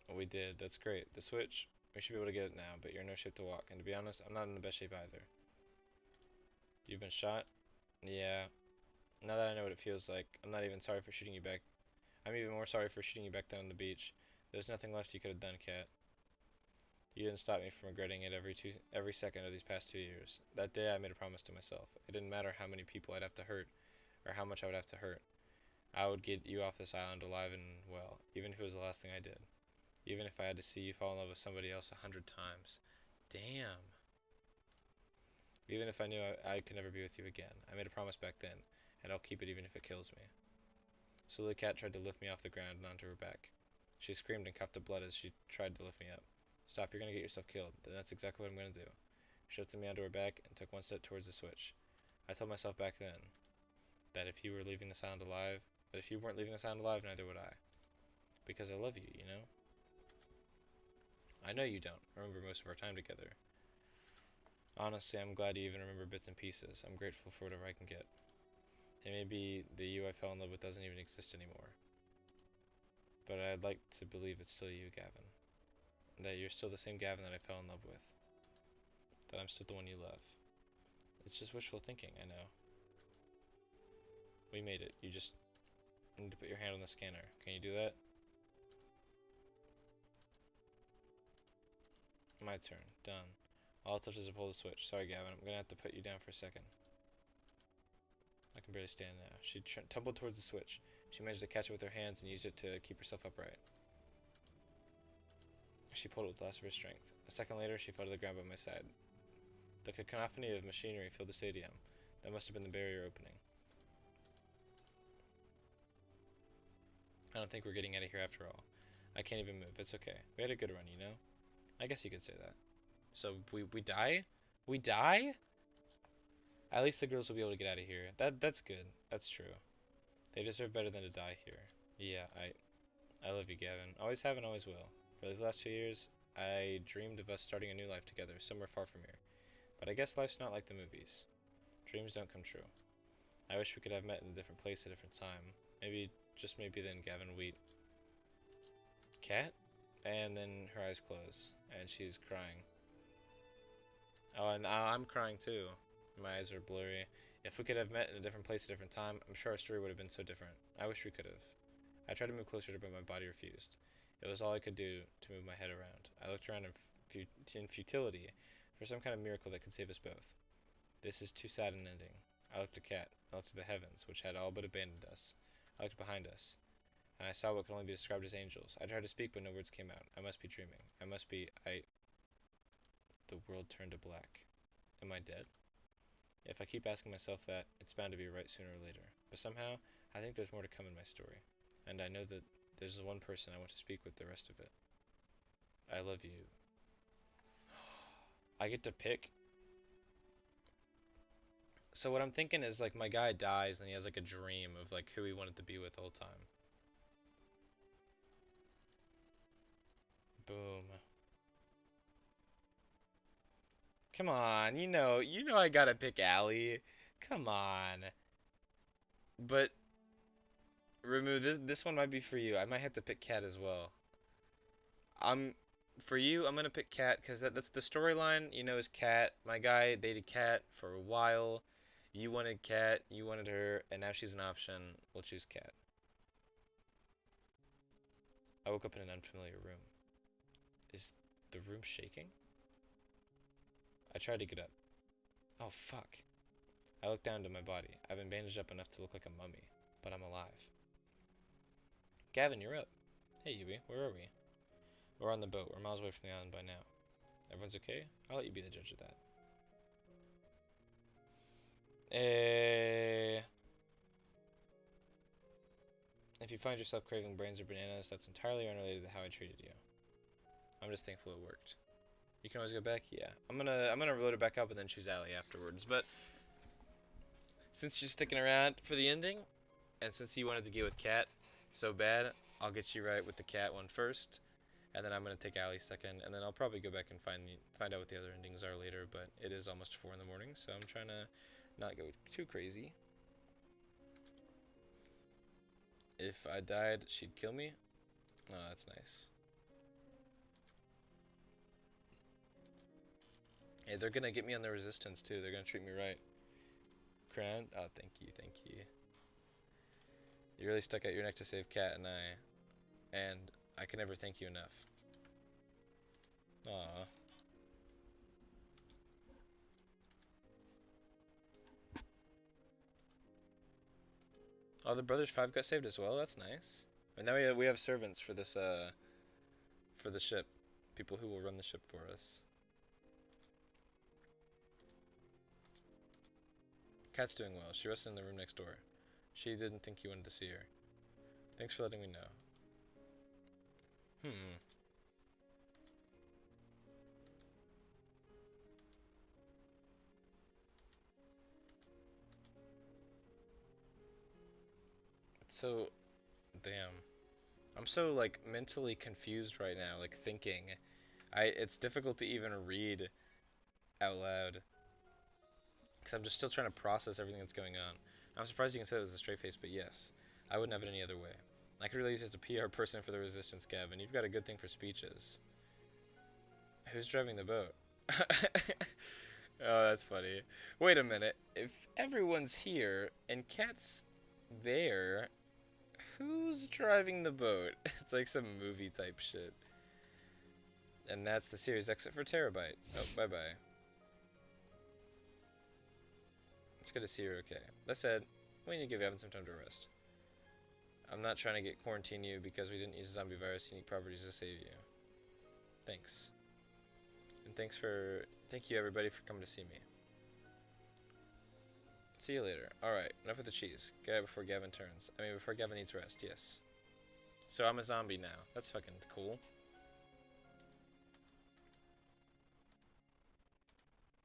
Well, we did. That's great. The switch, we should be able to get it now, but you're in no shape to walk. And to be honest, I'm not in the best shape either. You've been shot? Yeah. Now that I know what it feels like, I'm not even sorry for shooting you back. I'm even more sorry for shooting you back then on the beach. There's nothing left you could have done, Kat. You didn't stop me from regretting it every second of these past 2 years. That day I made a promise to myself. It didn't matter how many people I'd have to hurt, or how much I would have to hurt. I would get you off this island alive and well, even if it was the last thing I did. Even if I had to see you fall in love with somebody else 100 times. Damn. Even if I knew I could never be with you again. I made a promise back then, and I'll keep it even if it kills me. So the cat tried to lift me off the ground and onto her back. She screamed and coughed up blood as she tried to lift me up. Stop, you're gonna get yourself killed. Then that's exactly what I'm gonna do. She lifted me onto her back and took one step towards the switch. I told myself back then that if you weren't leaving this island alive, neither would I. Because I love you, you know? I know you don't remember most of our time together. Honestly, I'm glad you even remember bits and pieces. I'm grateful for whatever I can get. And maybe the you I fell in love with doesn't even exist anymore. But I'd like to believe it's still you, Gavin. That you're still the same Gavin that I fell in love with. That I'm still the one you love. It's just wishful thinking, I know. We made it. You just need to put your hand on the scanner. Can you do that? My turn. Done. All it touches is to pull the switch. Sorry, Gavin. I'm gonna have to put you down for a second. I can barely stand now. She tumbled towards the switch. She managed to catch it with her hands and used it to keep herself upright. She pulled it with the last of her strength. A second later, she fell to the ground by my side. The cacophony of machinery filled the stadium. That must have been the barrier opening. I don't think we're getting out of here after all. I can't even move. It's okay. We had a good run, you know? I guess you could say that. So, we die? We die? At least the girls will be able to get out of here. That's good. That's true. They deserve better than to die here. Yeah, I love you, Gavin. Always have and always will. For the last 2 years, I dreamed of us starting a new life together, somewhere far from here. But I guess life's not like the movies. Dreams don't come true. I wish we could have met in a different place at a different time. Maybe, just maybe then, Gavin, we... Cat? And then her eyes close, and she's crying. Oh, and I'm crying too. My eyes are blurry. If we could have met in a different place at a different time, I'm sure our story would have been so different. I wish we could have. I tried to move closer to her, but my body refused. It was all I could do to move my head around. I looked around in futility for some kind of miracle that could save us both. This is too sad an ending. I looked at Cat. I looked at the heavens, which had all but abandoned us. I looked behind us, and I saw what could only be described as angels. I tried to speak, but no words came out. I must be dreaming. I must be... The world turned to black. Am I dead? If I keep asking myself that, it's bound to be right sooner or later. But somehow, I think there's more to come in my story. And I know that there's one person I want to speak with the rest of it. I love you. I get to pick? So what I'm thinking is, like, my guy dies and he has, like, a dream of, like, who he wanted to be with the whole time. Boom. Come on, you know I gotta pick Allie. Come on. But, Remove this one might be for you. I might have to pick Cat as well. I'm For you, I'm gonna pick Cat because that's the storyline. You know, is Cat. My guy dated Cat for a while. You wanted Cat, you wanted her, and now she's an option. We'll choose Cat. I woke up in an unfamiliar room. Is the room shaking? I tried to get up. Oh fuck. I looked down to my body. I've been bandaged up enough to look like a mummy, but I'm alive. Gavin, you're up. Hey, Yui, where are we? We're on the boat. We're miles away from the island by now. Everyone's okay? I'll let you be the judge of that. Eh. If you find yourself craving brains or bananas, that's entirely unrelated to how I treated you. I'm just thankful it worked. You can always go back. Yeah, I'm gonna load it back up and then choose Allie afterwards. But since you're sticking around for the ending, and since you wanted to get with Cat so bad, I'll get you right with the Cat one first, and then I'm gonna take Allie second, and then I'll probably go back and find out what the other endings are later. But it is almost 4 in the morning, so I'm trying to not go too crazy. If I died, she'd kill me. Oh, that's nice. Hey, they're gonna get me on the resistance too. They're gonna treat me right. Crown? Oh, thank you, thank you. You really stuck out your neck to save Cat and I can never thank you enough. Aw. Oh, the Brothers 5 got saved as well? That's nice. And now we have servants for this, for the ship. People who will run the ship for us. Cat's doing well. She rested in the room next door. She didn't think you wanted to see her. Thanks for letting me know. Hmm. So, damn. I'm so like mentally confused right now, like thinking. It's difficult to even read out loud because I'm just still trying to process everything that's going on. I'm surprised you can say it was a straight face, but yes, I wouldn't have it any other way. I could really use as a PR person for the resistance, Gavin. You've got a good thing for speeches. Who's driving the boat? Oh, that's funny. Wait a minute. If everyone's here and Cat's there, who's driving the boat? It's like some movie type shit. And that's the series exit for Terabyte. Oh, bye-bye. It's good to see you're okay. That said, we need to give Evan some time to rest. I'm not trying to get quarantine you because we didn't use zombie virus unique properties to save you. Thanks. And thank you everybody for coming to see me. See you later. Alright, enough of the cheese. Get out before Gavin turns. Before Gavin needs rest, yes. So I'm a zombie now. That's fucking cool.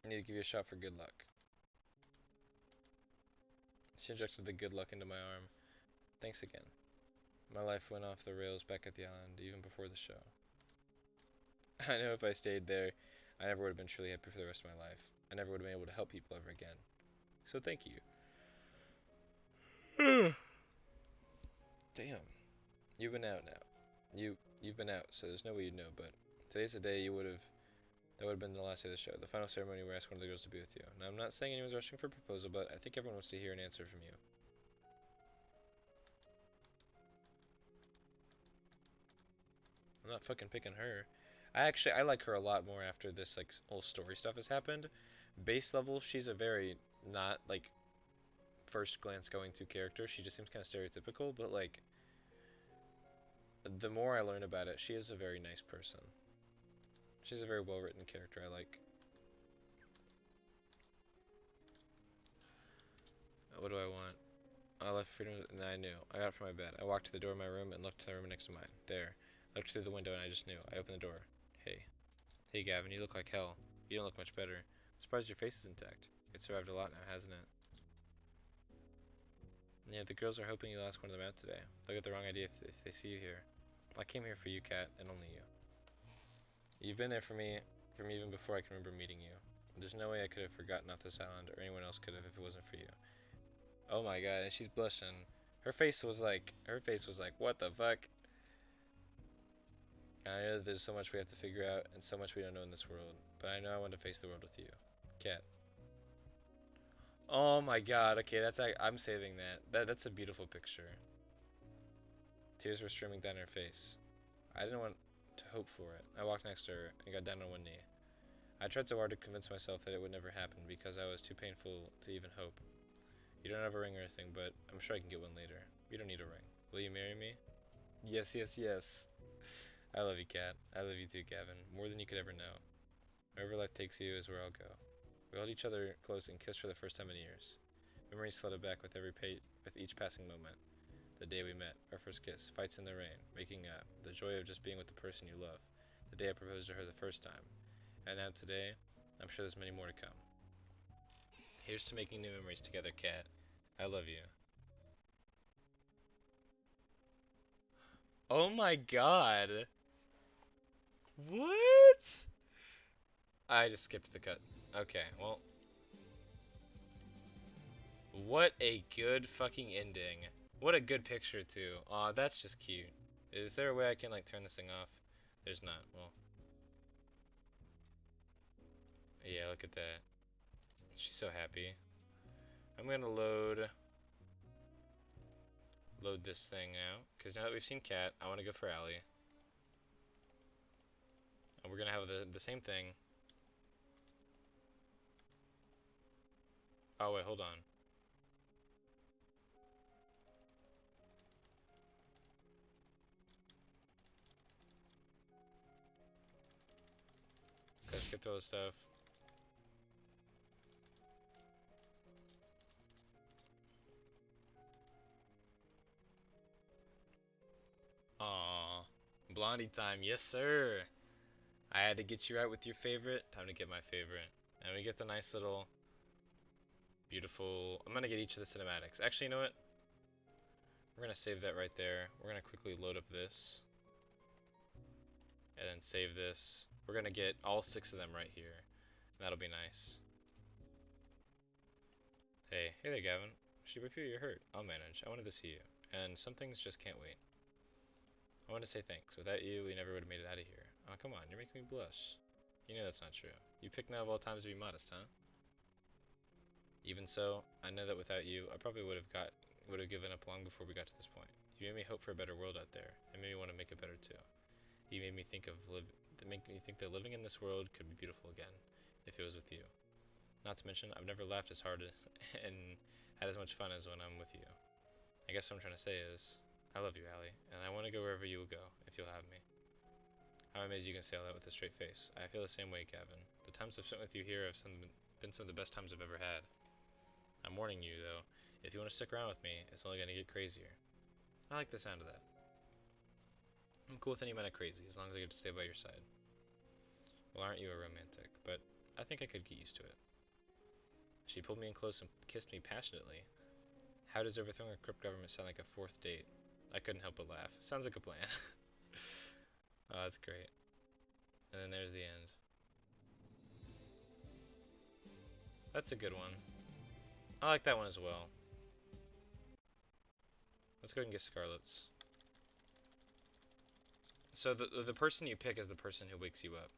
I need to give you a shot for good luck. She injected the good luck into my arm. Thanks again. My life went off the rails back at the island, even before the show. I know if I stayed there, I never would have been truly happy for the rest of my life. I never would have been able to help people ever again. So thank you. Damn. You've been out now. You've been out, so there's no way you'd know, but today's the day that would have been the last day of the show. The final ceremony where I asked one of the girls to be with you. Now I'm not saying anyone's rushing for a proposal, but I think everyone wants to hear an answer from you. I'm not fucking picking her. I like her a lot more after this like whole story stuff has happened. Base level, she's a very not like first glance going to character. She just seems kind of stereotypical, but like the more I learn about it, she is a very nice person. She's a very well written character I like. What do I want? I left freedom and I knew. I got up from my bed. I walked to the door of my room and looked to the room next to mine. There. I looked through the window and I just knew. I opened the door. Hey. Hey Gavin, you look like hell. You don't look much better. I'm surprised your face is intact. It survived a lot now, hasn't it? Yeah, the girls are hoping you'll ask one of them out today. They'll get the wrong idea if they see you here. I came here for you, Kat, and only you. You've been there for me from even before I can remember meeting you. There's no way I could have forgotten off this island, or anyone else could have if it wasn't for you. Oh my god, and she's blushing. Her face was like, what the fuck? I know that there's so much we have to figure out, and so much we don't know in this world, but I know I want to face the world with you. Kat. Oh my god, okay, I'm saving that's a beautiful picture. Tears were streaming down her face. I didn't want to hope for it. I walked next to her and got down on one knee. I tried so hard to convince myself that it would never happen because I was too painful to even hope. You don't have a ring or anything, but I'm sure I can get one later. You don't need a ring. Will you marry me? Yes, yes, yes. I love you, Kat. I love you too, Gavin. More than you could ever know. Wherever life takes you is where I'll go. We held each other close and kissed for the first time in years. Memories flooded back with with each passing moment. The day we met, our first kiss, fights in the rain, making up, the joy of just being with the person you love. The day I proposed to her the first time. And now today, I'm sure there's many more to come. Here's to making new memories together, Kat. I love you. Oh my god. What? I just skipped the cut. Okay, well. What a good fucking ending. What a good picture, too. Aw, that's just cute. Is there a way I can, like, turn this thing off? There's not. Well. Yeah, look at that. She's so happy. I'm gonna load this thing now. Because now that we've seen Kat, I want to go for Allie. And we're gonna have the same thing. Oh, wait, hold on. Gotta skip all this stuff. Aww. Blondie time, yes sir! I had to get you out with your favorite. Time to get my favorite. And we get the nice little, beautiful... I'm gonna get each of the cinematics. Actually, you know what? We're gonna save that right there. We're gonna quickly load up this. And then save this. We're gonna get all 6 of them right here. That'll be nice. Hey there, Gavin. She repeat you're hurt. I'll manage. I wanted to see you. And some things just can't wait. I want to say thanks. Without you, we never would have made it out of here. Oh, come on. You're making me blush. You know that's not true. You picked now of all times to be modest, huh? Even so, I know that without you, I probably would have given up long before we got to this point. You made me hope for a better world out there, and made me want to make it better too. You made me think that living in this world could be beautiful again, if it was with you. Not to mention, I've never laughed as hard and had as much fun as when I'm with you. I guess what I'm trying to say is, I love you, Allie, and I want to go wherever you will go, if you'll have me. I'm amazed you can say all that with a straight face. I feel the same way, Gavin. The times I've spent with you here have been some of the best times I've ever had. I'm warning you, though, if you want to stick around with me, it's only going to get crazier. I like the sound of that. I'm cool with any amount of crazy, as long as I get to stay by your side. Well, aren't you a romantic? But I think I could get used to it. She pulled me in close and kissed me passionately. How does overthrowing a corrupt government sound like a 4th date? I couldn't help but laugh. Sounds like a plan. Oh, that's great. And then there's the end. That's a good one. I like that one as well. Let's go ahead and get Scarlet's. So the person you pick is the person who wakes you up.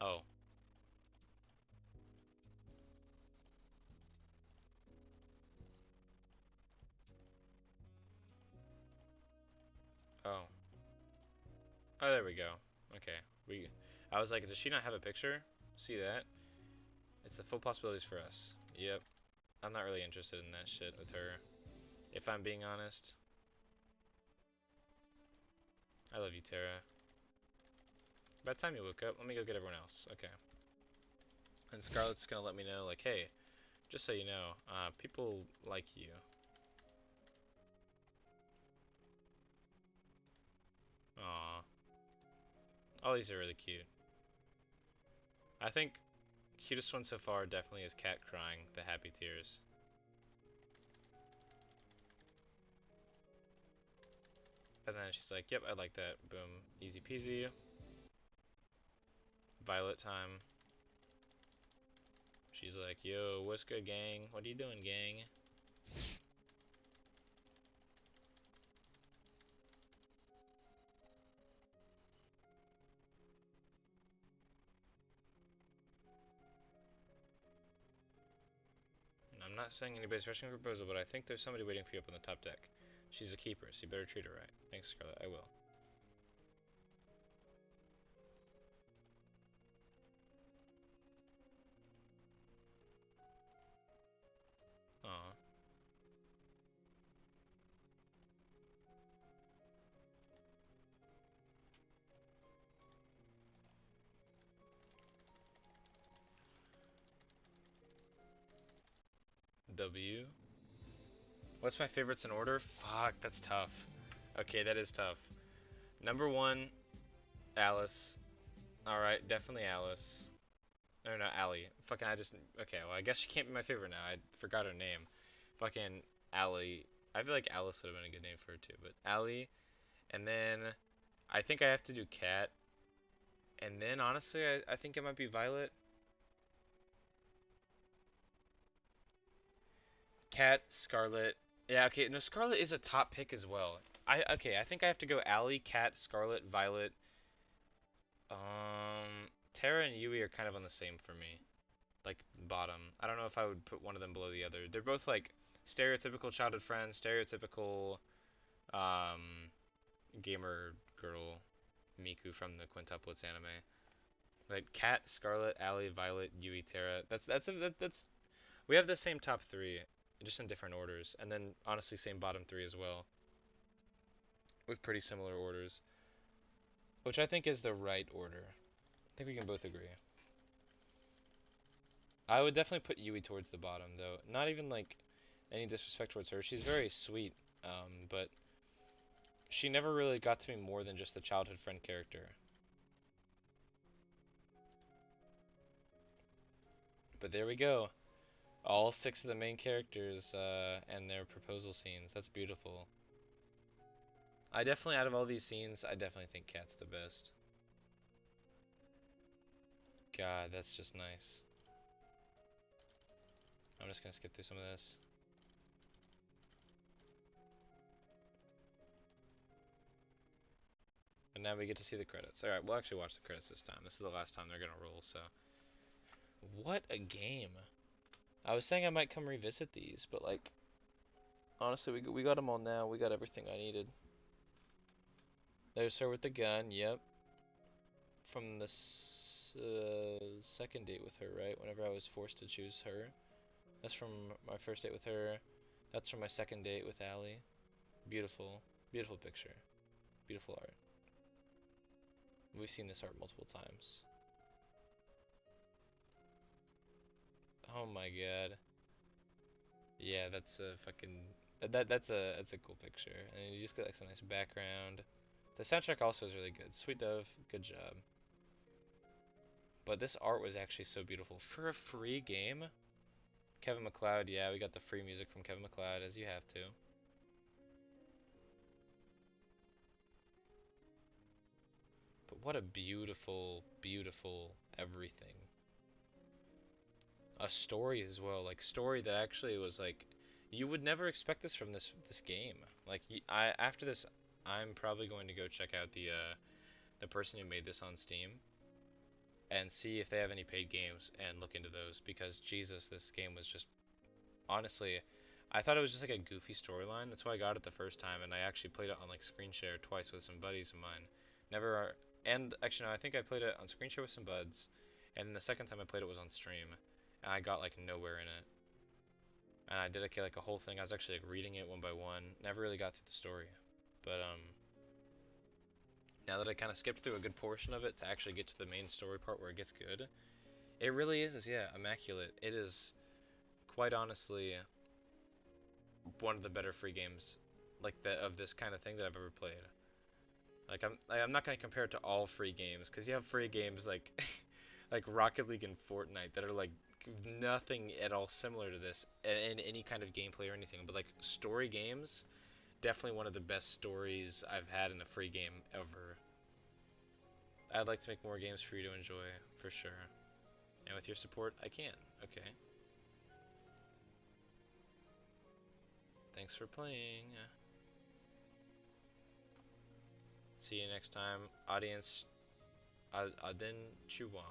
Oh. Oh. Oh, there we go. Okay. I was like, does she not have a picture? See that? It's the full possibilities for us. Yep. I'm not really interested in that shit with her. If I'm being honest. I love you, Tara. By the time you woke up, let me go get everyone else. Okay. And Scarlett's gonna let me know, like, hey, just so you know, people like you. Aw. All these are really cute. I think cutest one so far definitely is Cat crying, the happy tears. And then she's like, yep, I like that. Boom. Easy peasy. Violet time. She's like, yo, what's good, gang? What are you doing, gang? I'm not saying anybody's rushing a proposal, but I think there's somebody waiting for you up on the top deck. She's a keeper, so you better treat her right. Thanks, Scarlett. I will. Aw. W. What's my favorites in order? Fuck, that's tough. Okay, that is tough. Number 1, Alice. Alright, definitely Alice. Or no, Allie. Fucking, okay, well, I guess she can't be my favorite now. I forgot her name. Fucking Allie. I feel like Alice would have been a good name for her too, but Allie. And then I think I have to do Cat. And then honestly, I think it might be Violet. Cat, Scarlet. Yeah, okay, no, Scarlet is a top pick as well. I think I have to go Allie, Cat, Scarlet, Violet. Tara and Yui are kind of on the same for me. Like bottom. I don't know if I would put one of them below the other. They're both like stereotypical childhood friends, stereotypical um gamer girl Miku from the quintuplets anime. Like Cat, Scarlet, Allie, Violet, Yui, Tara. That's we have the same top 3, just in different orders, and then honestly same bottom 3 as well, with pretty similar orders, which I think is the right order. I think we can both agree. I would definitely put Yui towards the bottom, though. Not even like any disrespect towards her. She's very sweet, but she never really got to me more than just the childhood friend character. But there we go. All 6 of the main characters and their proposal scenes. That's beautiful. I definitely, out of all these scenes, I definitely think Cat's the best. God, that's just nice. I'm just gonna skip through some of this. And now we get to see the credits. Alright, we'll actually watch the credits this time. This is the last time they're gonna roll, so. What a game. I was saying I might come revisit these, but like, honestly, we got them all now. We got everything I needed. There's her with the gun, yep. From the second date with her, right? Whenever I was forced to choose her. That's from my first date with her. That's from my second date with Allie. Beautiful, beautiful picture. Beautiful art. We've seen this art multiple times. Oh my god. Yeah, that's a fucking that's a cool picture. And you just get like some nice background. The soundtrack also is really good. Sweet Dove, good job. But this art was actually so beautiful for a free game. Kevin MacLeod, yeah, we got the free music from Kevin MacLeod, as you have to. But what a beautiful, beautiful everything. A story as well, like story that actually was like you would never expect this from this game. Like I after this, I'm probably going to go check out the person who made this on Steam and see if they have any paid games and look into those because Jesus, this game was just honestly, I thought it was just like a goofy storyline. That's why I got it the first time, and I actually played it on like screen share twice with some buddies of mine. Never, and actually no, I think I played it on screen share with some buds, and the second time I played it was on stream, and I got like nowhere in it. And I did like a whole thing. I was actually like reading it one by one. Never really got through the story, but now that I kind of skipped through a good portion of it to actually get to the main story part where it gets good, it really is yeah immaculate. It is quite honestly one of the better free games like that of this kind of thing that I've ever played. I'm not gonna compare it to all free games because you have free games like like Rocket League and Fortnite that are like nothing at all similar to this in any kind of gameplay or anything. But like story games, definitely one of the best stories I've had in a free game ever. I'd like to make more games for you to enjoy for sure. And with your support, I can. Okay. Thanks for playing. See you next time, audience. Adin Chuwang.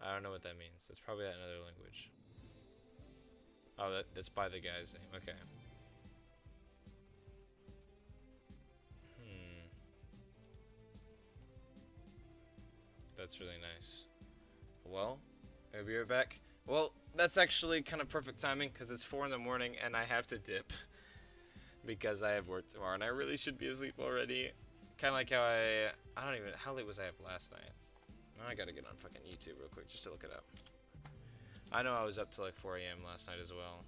I don't know what that means. That's probably that another language. Oh, that's by the guy's name. Okay. Hmm. That's really nice. Well, I'll be right back. Well, that's actually kind of perfect timing because it's 4 in the morning and I have to dip because I have work tomorrow and I really should be asleep already. Kind of like how I don't even, how late was I up last night? Now I gotta get on fucking YouTube real quick just to look it up. I know I was up till like 4 a.m. last night as well.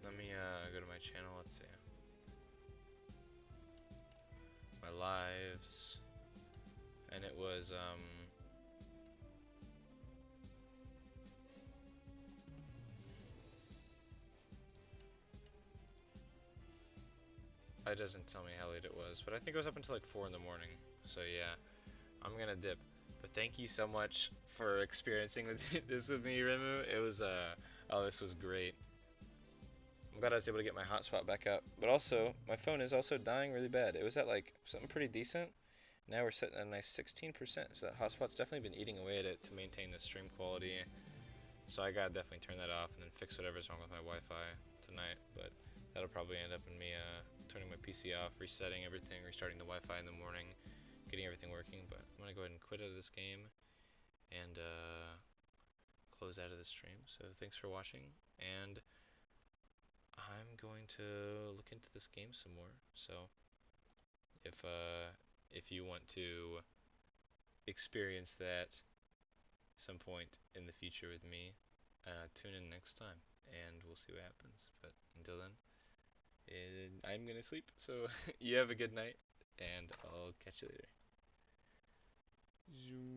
Let me go to my channel, let's see. My lives. And it was it doesn't tell me how late it was, but I think it was up until like 4 in the morning. So yeah, I'm gonna dip. But thank you so much for experiencing this with me, Rimu. It was oh, this was great. I'm glad I was able to get my hotspot back up. But also, my phone is also dying really bad. It was at like something pretty decent. Now we're sitting at a nice 16%. So that hotspot's definitely been eating away at it to maintain the stream quality. So I gotta definitely turn that off and then fix whatever's wrong with my Wi-Fi tonight. But that'll probably end up in me turning my PC off, resetting everything, restarting the Wi-Fi in the morning, getting everything working. But I'm gonna go ahead and quit out of this game and close out of the stream. So thanks for watching, and I'm going to look into this game some more. So if you want to experience that some point in the future with me, tune in next time, and we'll see what happens. But until then, and I'm gonna sleep. So you have a good night, and I'll catch you later. Zoom.